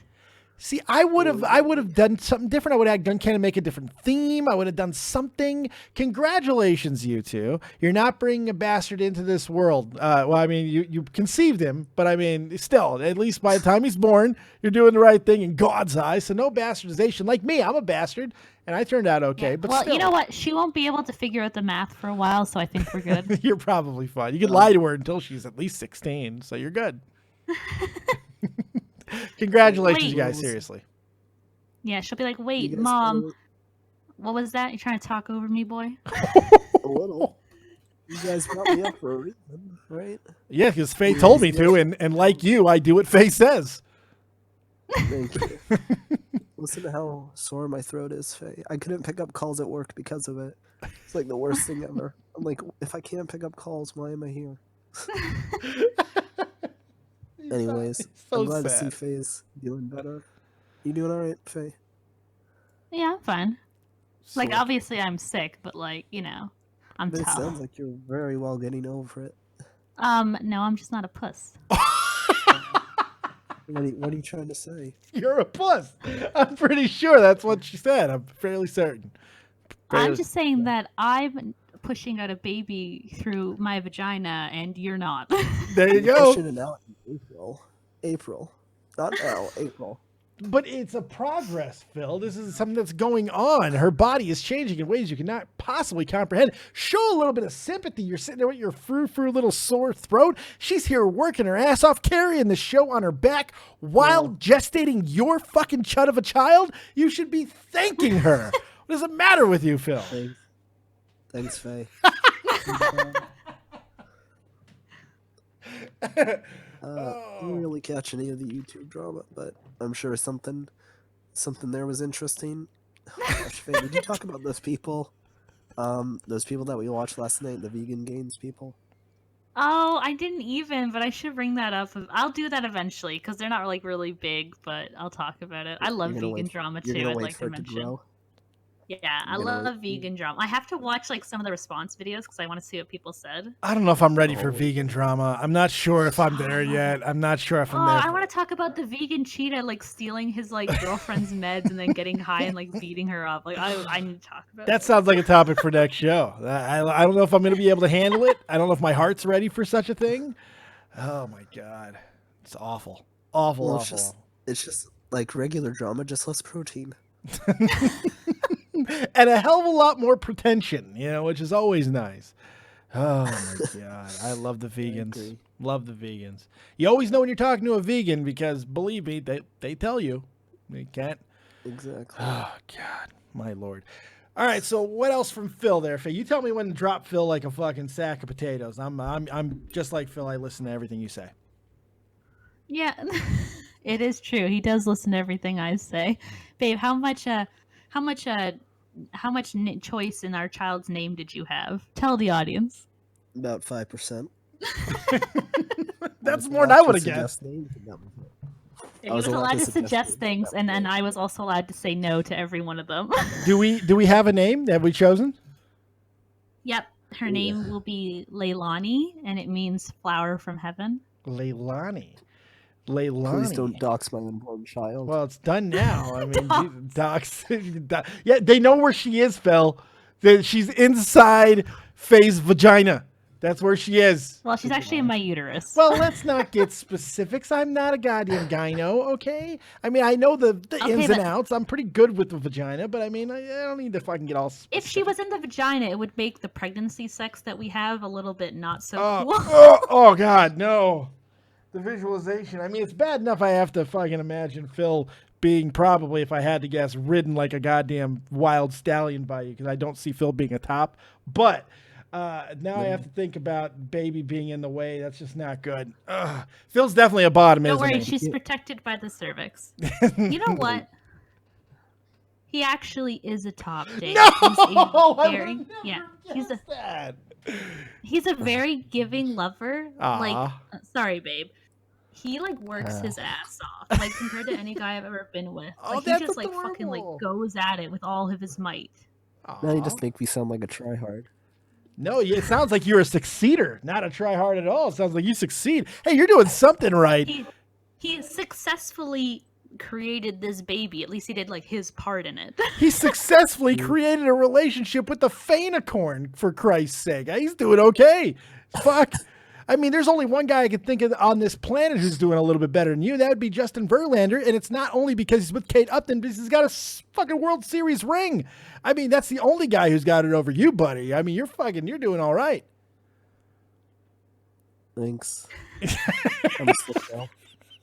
See, I would have done something different. I would have had Guncannon make a different theme. I would have done something. Congratulations, you two. You're not bringing a bastard into this world. Well, I mean, you conceived him, but I mean, still, at least by the time he's born, you're doing the right thing in God's eyes. So no bastardization. Like me, I'm a bastard, and I turned out okay. Yeah. But well, still. You know what? She won't be able to figure out the math for a while, so I think we're good. You're probably fine. You can lie to her until she's at least 16, so you're good. Congratulations, you guys. Seriously. Yeah, she'll be like, wait, Mom, What was that? You trying to talk over me, boy? A little. You guys brought me up for a reason, right? Yeah, because Faye told me to, and like you, I do what Faye says. Thank you. Listen to how sore my throat is, Faye. I couldn't pick up calls at work because of it. It's like the worst thing ever. I'm like, if I can't pick up calls, why am I here? Anyways, so I'm glad to sad. see Faye's doing better. You doing all right, Faye? Yeah, I'm fine. Like, Slick. obviously I'm sick, but like, I'm But it tough. sounds like you're very well getting over it. No, I'm just not a puss. What are you trying to say? You're a puss. I'm pretty sure that's what she said. I'm fairly certain. I'm just saying that I'm pushing out a baby through my vagina, and you're not. There you You're go. pushing it out in April. Not now, April. But it's a progress, Phil. This is something that's going on. Her body is changing in ways you cannot possibly comprehend. Show a little bit of sympathy. You're sitting there with your frou-frou little sore throat. She's here working her ass off, carrying the show on her back while gestating your fucking chud of a child. You should be thanking her. What does it matter with you, Phil? Thanks, Faye. I didn't really catch any of the YouTube drama, but I'm sure something there was interesting. Gosh, Faye, did you talk about those people? Those people that we watched last night, the vegan games people? Oh, I didn't even, but I should bring that up. I'll do that eventually, because they're not like really big, but I'll talk about it. I love vegan drama too, I'd like to mention. Yeah, I love vegan drama. I have to watch like some of the response videos because I want to see what people said. I don't know if I'm ready for vegan drama. I'm not sure if I'm there yet. I'm not sure if I'm there. I want to talk about the vegan cheetah like stealing his like girlfriend's meds and then getting high and like beating her up. Like I need to talk about that. Sounds like a topic for next show. I don't know if I'm going to be able to handle it. I don't know if my heart's ready for such a thing. Oh my God. It's awful. Awful. It's just like regular drama, just less protein. And a hell of a lot more pretension, which is always nice. Oh my God. I love the vegans. Love the vegans. You always know when you're talking to a vegan because believe me, they tell you. They can't. Exactly. Oh God, my Lord. All right, so what else from Phil there, Faye? You tell me when to drop Phil like a fucking sack of potatoes. I'm just like Phil. I listen to everything you say. Yeah, it is true. He does listen to everything I say. Babe, how much choice in our child's name did you have? Tell the audience. About 5%. That's more than I would have guessed. He was allowed to suggest things, and then I was also allowed to say no to every one of them. Do we have a name? Have we chosen? Yep. Her name will be Leilani, and it means flower from heaven. Leilani. Please don't dox my unborn child. Well, it's done now. I mean, dox. Yeah, they know where she is, Phil. She's inside Faye's vagina. That's where she is. Well, she's actually in my uterus. Well, let's not get specifics. I'm not a goddamn gyno, okay? I mean, I know the ins and outs. I'm pretty good with the vagina, but I mean, I don't need to fucking get all specific. If she was in the vagina, it would make the pregnancy sex that we have a little bit not so cool. Oh, God, no. The visualization. I mean, it's bad enough I have to fucking imagine Phil being probably, if I had to guess, ridden like a goddamn wild stallion by you because I don't see Phil being a top. But now I have to think about baby being in the way. That's just not good. Phil's definitely a bottom, isn't he? Don't worry, she's protected by the cervix. You know what? He actually is a top, Dave. No! He's a very giving lover. Like, sorry, babe. He like works his ass off, like compared to any guy I've ever been with. Like he just like fucking like goes at it with all of his might. Now you just make me sound like a tryhard. No, it sounds like you're a succeeder, not a tryhard at all. It sounds like you succeed. Hey, you're doing something right. He successfully created this baby. At least he did like his part in it. He successfully created a relationship with the Fainicorn, for Christ's sake. He's doing okay. Fuck. I mean, there's only one guy I can think of on this planet who's doing a little bit better than you. That would be Justin Verlander, and it's not only because he's with Kate Upton, because he's got a fucking World Series ring. I mean, that's the only guy who's got it over you, buddy. I mean, you're doing all right. Thanks.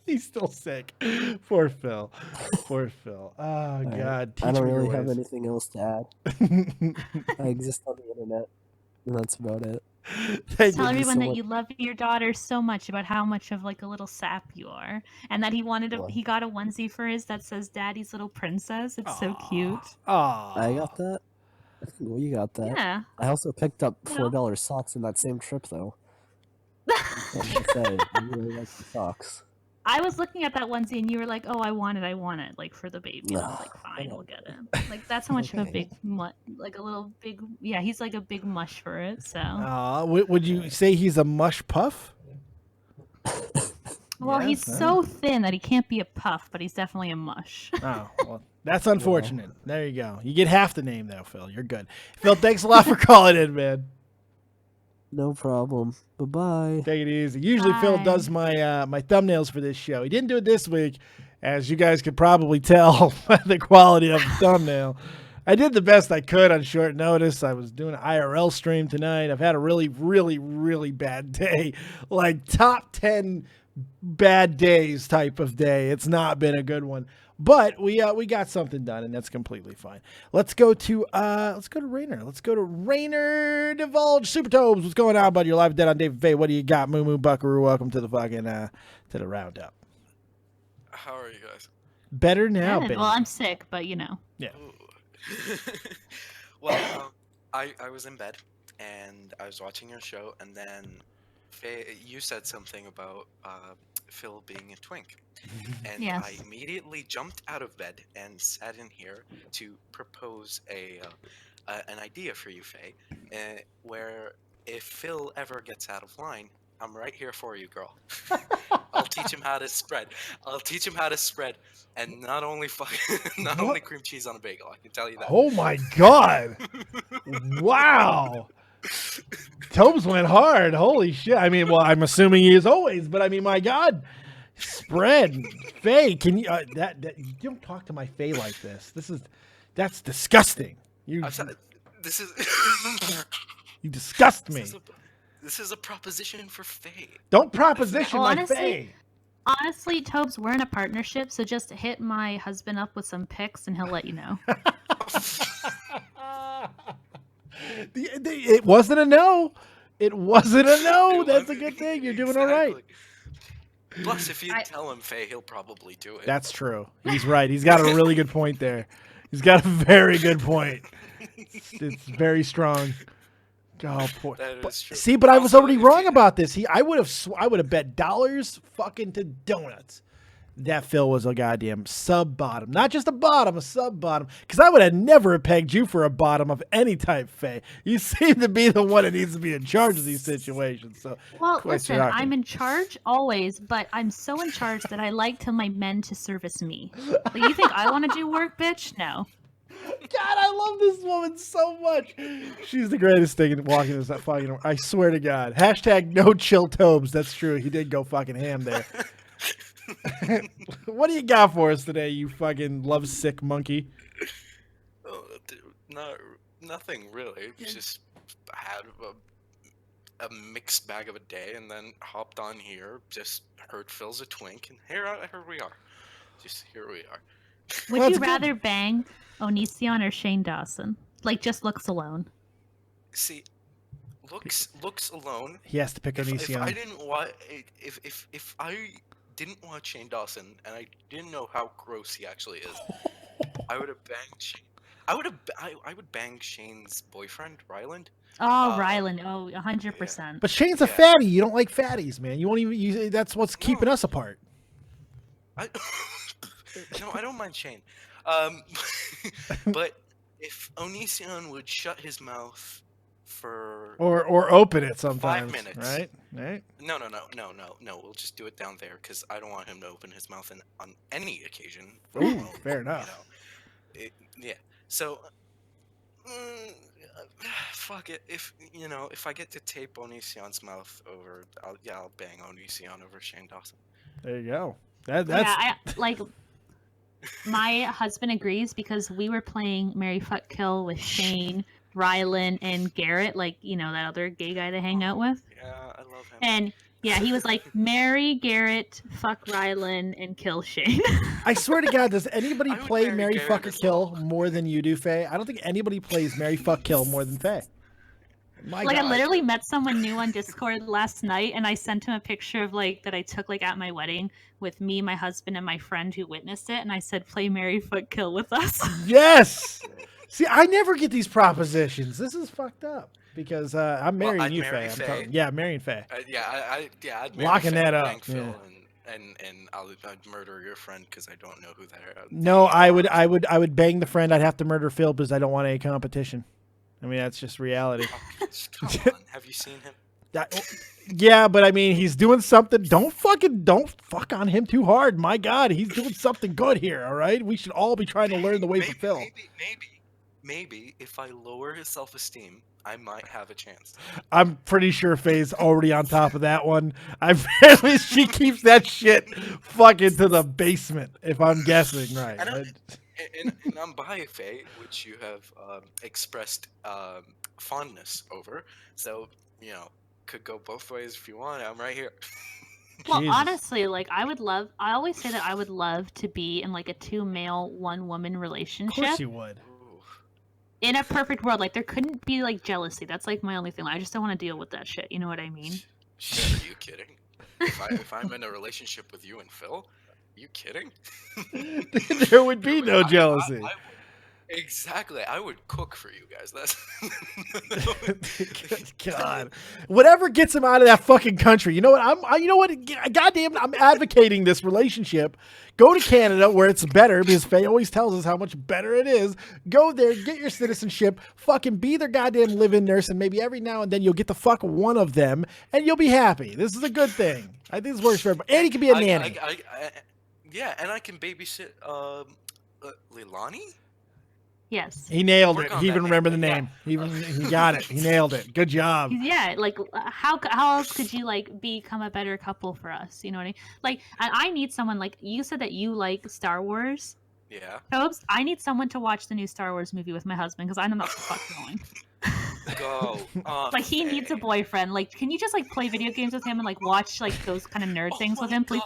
He's still sick. Poor Phil. Poor Phil. Oh, Alright, God. I Teach don't me your really have ways. anything else to add. I exist on the internet, and that's about it. Thank Tell you. you everyone so that much. you love your daughter so much about how much of like a little sap you are, and that he got a onesie for his that says "Daddy's Little Princess." It's so cute. I got that. Well, you got that. Yeah. I also picked up You know. $4 socks in that same trip, though. I have to say, I really like the socks. I was looking at that onesie and you were like, "Oh, I want it, like for the baby." And I was like, "Fine, we'll get it." Like that's how much of a Okay. like a little big, yeah. He's like a big mush for it. So, Would you say he's a mush puff? well, Yes, he's huh? so thin that he can't be a puff, but he's definitely a mush. Oh, well, that's unfortunate. There you go. You get half the name, though, Phil. You're good. Phil, thanks a lot for calling in, man. No problem. Bye-bye. Take it easy. Usually Phil Bye. does my thumbnails for this show. He didn't do it this week, as you guys could probably tell by the quality of the thumbnail. I did the best I could on short notice. I was doing an IRL stream tonight. I've had a really, really, really bad day. Like top 10 bad days type of day. It's not been a good one. But we got something done, and that's completely fine. Let's go to Rainer. Let's go to Rainer Divulge Super Tobes. What's going on, buddy? You're live dead on David Faye. What do you got, Moo Moo Buckaroo? Welcome to the fucking to the roundup. How are you guys? Better now, Good. baby. Well, I'm sick, but you know. Yeah. Well, I was in bed and I was watching your show, and then Faye, you said something about Phil being a twink, and Yes. I immediately jumped out of bed and sat in here to propose an idea for you, Faye, where if Phil ever gets out of line, I'm right here for you, girl. I'll teach him how to spread. I'll teach him how to spread, and not only not only cream cheese on a bagel. I can tell you that. Oh my God! Wow. Tobes went hard. Holy shit! I mean, well, I'm assuming he is always, but I mean, my God, spread. Faye, can you you don't talk to my Faye like this. That's disgusting. You This is you disgust me. This is a proposition for Faye. Don't proposition my Honestly- Faye. Honestly, Tobes, we're in a partnership, so just hit my husband up with some pics and he'll let you know. It wasn't a no. It wasn't a no. That's a good thing. You're doing all right. Exactly. Plus, if you tell him Faye, he'll probably do it. That's true. He's right. He's got a really good point there. He's got a very good point. It's very strong. Oh, poor. That is true. See, but I was Also, already if wrong you- about this. I would have bet dollars fucking to donuts that Phil was a goddamn sub bottom, not just a bottom, a sub bottom. Because I would have never pegged you for a bottom of any type, Faye. You seem to be the one that needs to be in charge of these situations. So, Well, quite listen, shocking. I'm in charge always, but I'm so in charge that I like to my men to service me. Like, you think I want to do work, bitch? No. God, I love this woman so much. She's the greatest thing in walking this fucking. I swear to God. Hashtag no chill Tobes. That's true. He did go fucking ham there. What do you got for us today, you fucking lovesick monkey? Oh, nothing really. Just had a mixed bag of a day, and then hopped on here. Just heard Phil's a twink, and here we are. Just here we are. Would Well, you that's good. rather bang Onision or Shane Dawson? Like, just looks alone. See, looks alone. He has to pick If I Onision. didn't watch, if I didn't watch Shane Dawson and I didn't know how gross he actually is, I would have banged Shane. I would bang Shane's boyfriend, Ryland. Oh, Ryland. Oh, 100%. But Shane's a Yeah. fatty. You don't like fatties, man. You won't even. That's what's keeping us apart. No, I don't mind Shane. But if Onision would shut his mouth for Or open it sometimes. 5 minutes. Right. Right. No. We'll just do it down there because I don't want him to open his mouth on any occasion. Ooh, fair enough. Yeah. So, fuck it. If I get to tape Onision's mouth over, I'll bang Onision over Shane Dawson. There you go. That's Yeah, my husband agrees because we were playing Mary Fuck Kill with Shane, Rylan, and Garrett, like, that other gay guy to hang out with. Yeah, I love him. And Yeah, he was like, marry Garrett, fuck Rylan, and kill Shane. I swear to God, does anybody I would play marry Marry, Garrett Fuck, or as Kill well. more than you do, Faye? I don't think anybody plays Marry, Fuck, Kill more than Faye. My Like, I God. literally met someone new on Discord last night, and I sent him a picture of, like, that I took, like, at my wedding with me, my husband, and my friend who witnessed it, and I said, play Marry, Fuck, Kill with us. Yes. See, I never get these propositions. This is fucked up because I'm Well, marrying I'd you, marry Faye. I'm Faye. telling. Yeah, marrying Faye. I'd marry Locking Faye, that up, bang Phil, yeah. and I'd murder your friend because I don't know who they are. No, I would bang the friend. I'd have to murder Phil because I don't want any competition. I mean, that's just reality. Come on, have you seen him? Yeah, but I mean, he's doing something. Don't fuck on him too hard. My God, he's doing something good here. All right, we should all be trying to learn the ways of Phil. Maybe if I lower his self-esteem, I might have a chance. I'm pretty sure Faye's already on top of that one. At least she keeps that shit fucking to the basement, if I'm guessing right. And I'm by Faye, which you have expressed fondness over. So, could go both ways if you want. I'm right here. Well, Jesus. honestly, like, I always say that I would love to be in, like, a 2-male, 1-woman Of relationship. course you would. Ooh. In a perfect world, like, there couldn't be, like, jealousy. That's, like, my only thing. I just don't want to deal with that shit. You know what I mean? Shit, are you kidding? If I'm in a relationship with you and Phil, are you kidding? There would be no jealousy. Exactly. I would cook for you guys. That's Good God, whatever gets him out of that fucking country. You know what? You know what? Goddamn, I'm advocating this relationship. Go to Canada where it's better because Faye always tells us how much better it is. Go there, get your citizenship, fucking be their goddamn live-in nurse, and maybe every now and then you'll get to fuck one of them, and you'll be happy. This is a good thing. I think this works for everybody. And he can be a nanny. Yeah, and I can babysit Leilani? Yes. He nailed Work it. on He that even name. remembered the Yeah. name. He got it. He nailed it. Good job. Yeah, like, how else could you, like, become a better couple for us? You know what I mean? Like, and I need someone, like, you said that you like Star Wars. Yeah. Tobes, I need someone to watch the new Star Wars movie with my husband because I know not the fuck going. Go. Like, he needs a boyfriend. Like, can you just, like, play video games with him and, like, watch, like, those kind of nerd things with him, please?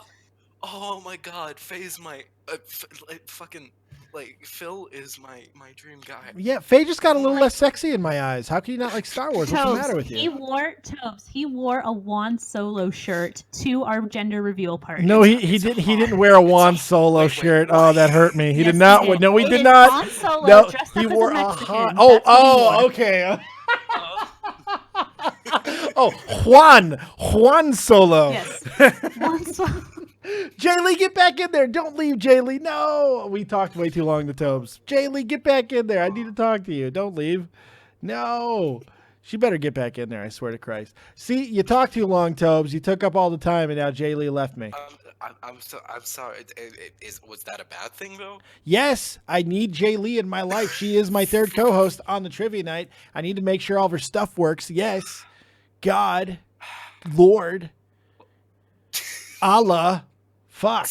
Oh my God, Faye's my fucking Phil is my dream guy. Yeah, Faye just got a little less sexy in my eyes. How can you not like Star Wars? What's the matter with He you? wore a Juan Solo shirt to our gender reveal party. No, he didn't wear a Juan Solo shirt. Oh, that hurt me. He Yes, did not. he did. No, he It did is not. Han Solo No, dressed he up as a wore Mexican. Han. That's what he wore. Okay. Oh, Juan Solo. Yes. Juan Solo. Jay Lee, get back in there. Don't leave, Jay Lee. No. We talked way too long to Tobes. Jay Lee, get back in there. I need to talk to you. Don't leave. No. She better get back in there, I swear to Christ. See, you talked too long, Tobes. You took up all the time, and now Jay Lee left me. I'm sorry. Was that a bad thing though? Yes, I need Jay Lee in my life. She is my third co-host on the trivia night. I need to make sure all of her stuff works. Yes. God. Lord. Allah. Fuck.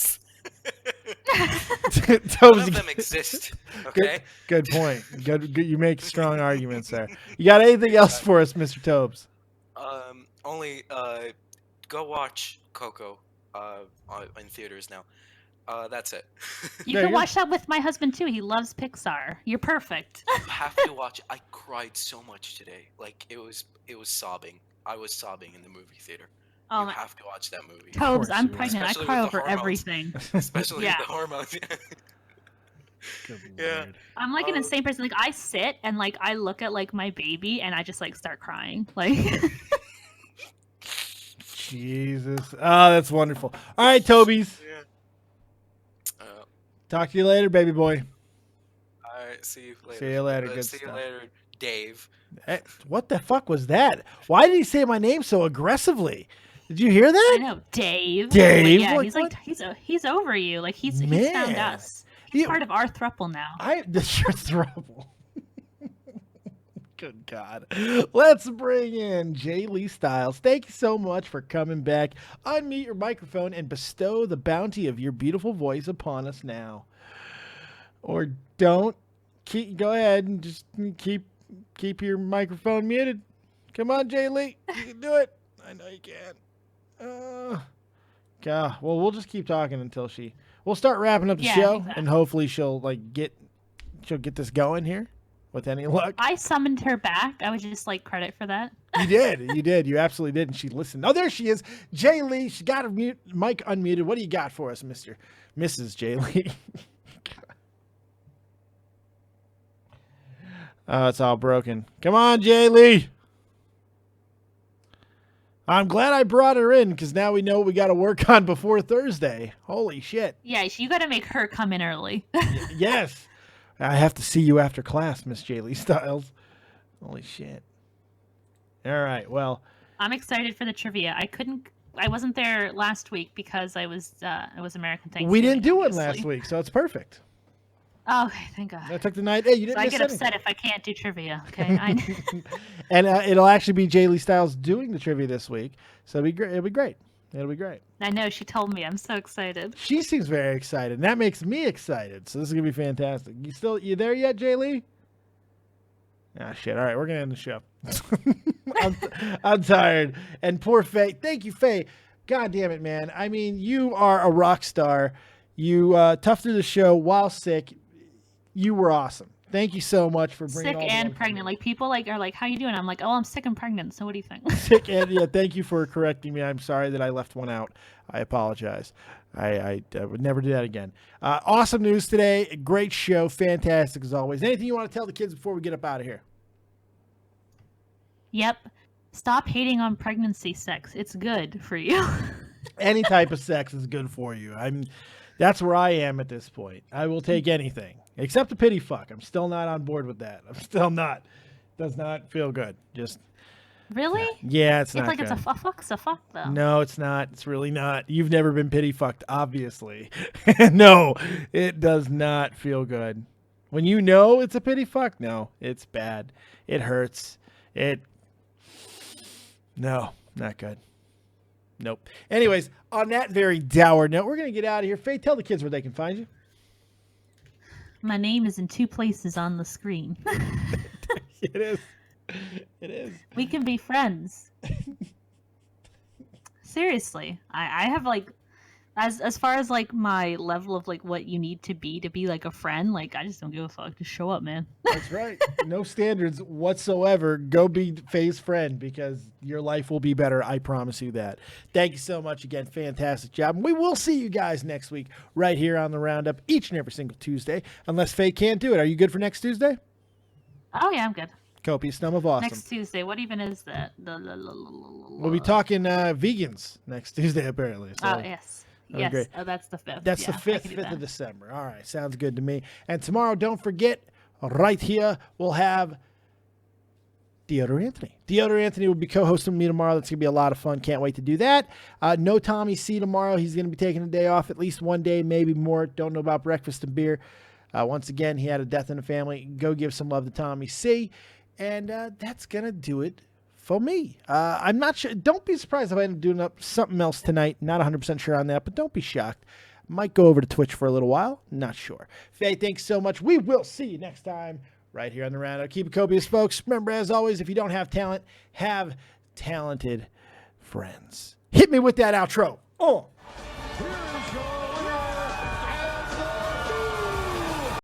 None of them exist. Okay. Good point. Good. You make strong arguments there. You got anything else for us, Mr. Tobes? Only go watch Coco in theaters now. That's it. You There can you go. watch that with my husband too. He loves Pixar. You're perfect. You have to watch. I cried so much today. Like it was sobbing. I was sobbing in the movie theater. Oh You my have to watch that movie. Tobes, course I'm you will. pregnant. I Especially cry with the over hormones. everything. Especially Yeah. the hormones. Good Yeah. Lord. I'm like an insane person. Like, I sit and, like, I look at, like, my baby and I just, like, start crying. Like, Jesus. Oh, that's wonderful. All right, Tobies. Yeah. Talk to you later, baby boy. All right. See you later. See you later, good See stuff. you later, Dave. Hey, what the fuck was that? Why did he say my name so aggressively? Did you hear that? I know, Dave. Dave? Like, yeah, Like, he's what? like, he's over you. Like, he's found Man. us. He's You- part of our throuple now. This your throuble. Good God. Let's bring in Jay Lee Styles. Thank you so much for coming back. Unmute your microphone and bestow the bounty of your beautiful voice upon us now. Or don't. Go ahead and just keep your microphone muted. Come on, Jay Lee. You can do it. I know you can. God. Well, we'll just keep talking until we'll start wrapping up the Yeah, show, exactly. and hopefully she'll get this going here with any luck. I summoned her back. I would just like credit for that. You did. You absolutely did, and she listened. Oh, there she is, Jay Lee. She got her mic unmuted. What do you got for us, Mrs. Jay Lee? Oh, it's all broken. Come on, Jay Lee. I'm glad I brought her in because now we know what we got to work on before Thursday. Holy shit. Yeah, you got to make her come in early. Yes. I have to see you after class, Miss Jay Lee Styles. Holy shit. All right. Well, I'm excited for the trivia. I wasn't there last week because it was American Thanksgiving. we didn't do it obviously. last week, so it's perfect. Oh, okay, thank God. I took the night. Hey, you didn't So I miss get anything. upset if I can't do trivia. Okay, And it'll actually be Jay Lee Styles doing the trivia this week, so it'll be great. It'll be great. I know she told me. I'm so excited. She seems very excited, and that makes me excited. So this is gonna be fantastic. You there yet, Jay Lee? Ah, shit. All right, we're gonna end the show. I'm tired. And poor Faye. Thank you, Faye. God damn it, man. I mean, you are a rock star. You toughed through the show while sick. You were awesome. Thank you so much for bringing Sick all and the pregnant. Like people are like, "How you doing?" I'm like, "Oh, I'm sick and pregnant." So what do you think? sick and yeah. Thank you for correcting me. I'm sorry that I left one out. I apologize. I would never do that again. Awesome news today. Great show. Fantastic as always. Anything you want to tell the kids before we get up out of here? Yep. Stop hating on pregnancy sex. It's good for you. Any type of sex is good for you. That's where I am at this point. I will take anything except a pity fuck. I'm still not on board with that. I'm still not. Does not feel good. Just Really? yeah, it's It's not like good. it's a fuck though. No, it's not. It's really not. You've never been pity fucked, obviously. No, it does not feel good. When you know it's a pity fuck, no, it's bad. It hurts. No, not good. Nope. Anyways, on that very dour note, we're going to get out of here. Faye, tell the kids where they can find you. My name is in 2 places on the screen. It is. It is. We can be friends. Seriously, I have like, as far as like my level of like what you need to be like a friend, like I just don't give a fuck. Just show up, man. That's right. No standards whatsoever. Go be Faye's friend because your life will be better. I promise you that. Thank you so much again. Fantastic job. And we will see you guys next week right here on the Roundup each and every single Tuesday. Unless Faye can't do it. Are you good for next Tuesday? Oh yeah, I'm good. Copious Numb of Awesome. Next Tuesday. What even is that? We'll be talking vegans next Tuesday, apparently. So. Oh yes. That'd Yes. be great. Oh, that's the 5th. That's yeah, the I 5th, can do 5th that. of December. All right, sounds good to me. And tomorrow, don't forget, right here, we'll have Deodor Anthony. Deodor Anthony will be co-hosting me tomorrow. That's going to be a lot of fun. Can't wait to do that. No Tommy C tomorrow. He's going to be taking a day off, at least one day, maybe more. Don't know about breakfast and beer. Once again, he had a death in the family. Go give some love to Tommy C. And that's going to do it for me. I'm not sure. Don't be surprised if I end up doing something else tonight. Not 100% sure on that, but don't be shocked. Might go over to Twitch for a little while. Not sure. Faye, thanks so much. We will see you next time right here on the Roundup. Keep it copious, folks. Remember, as always, if you don't have talent, have talented friends. Hit me with that outro. Oh. Here's your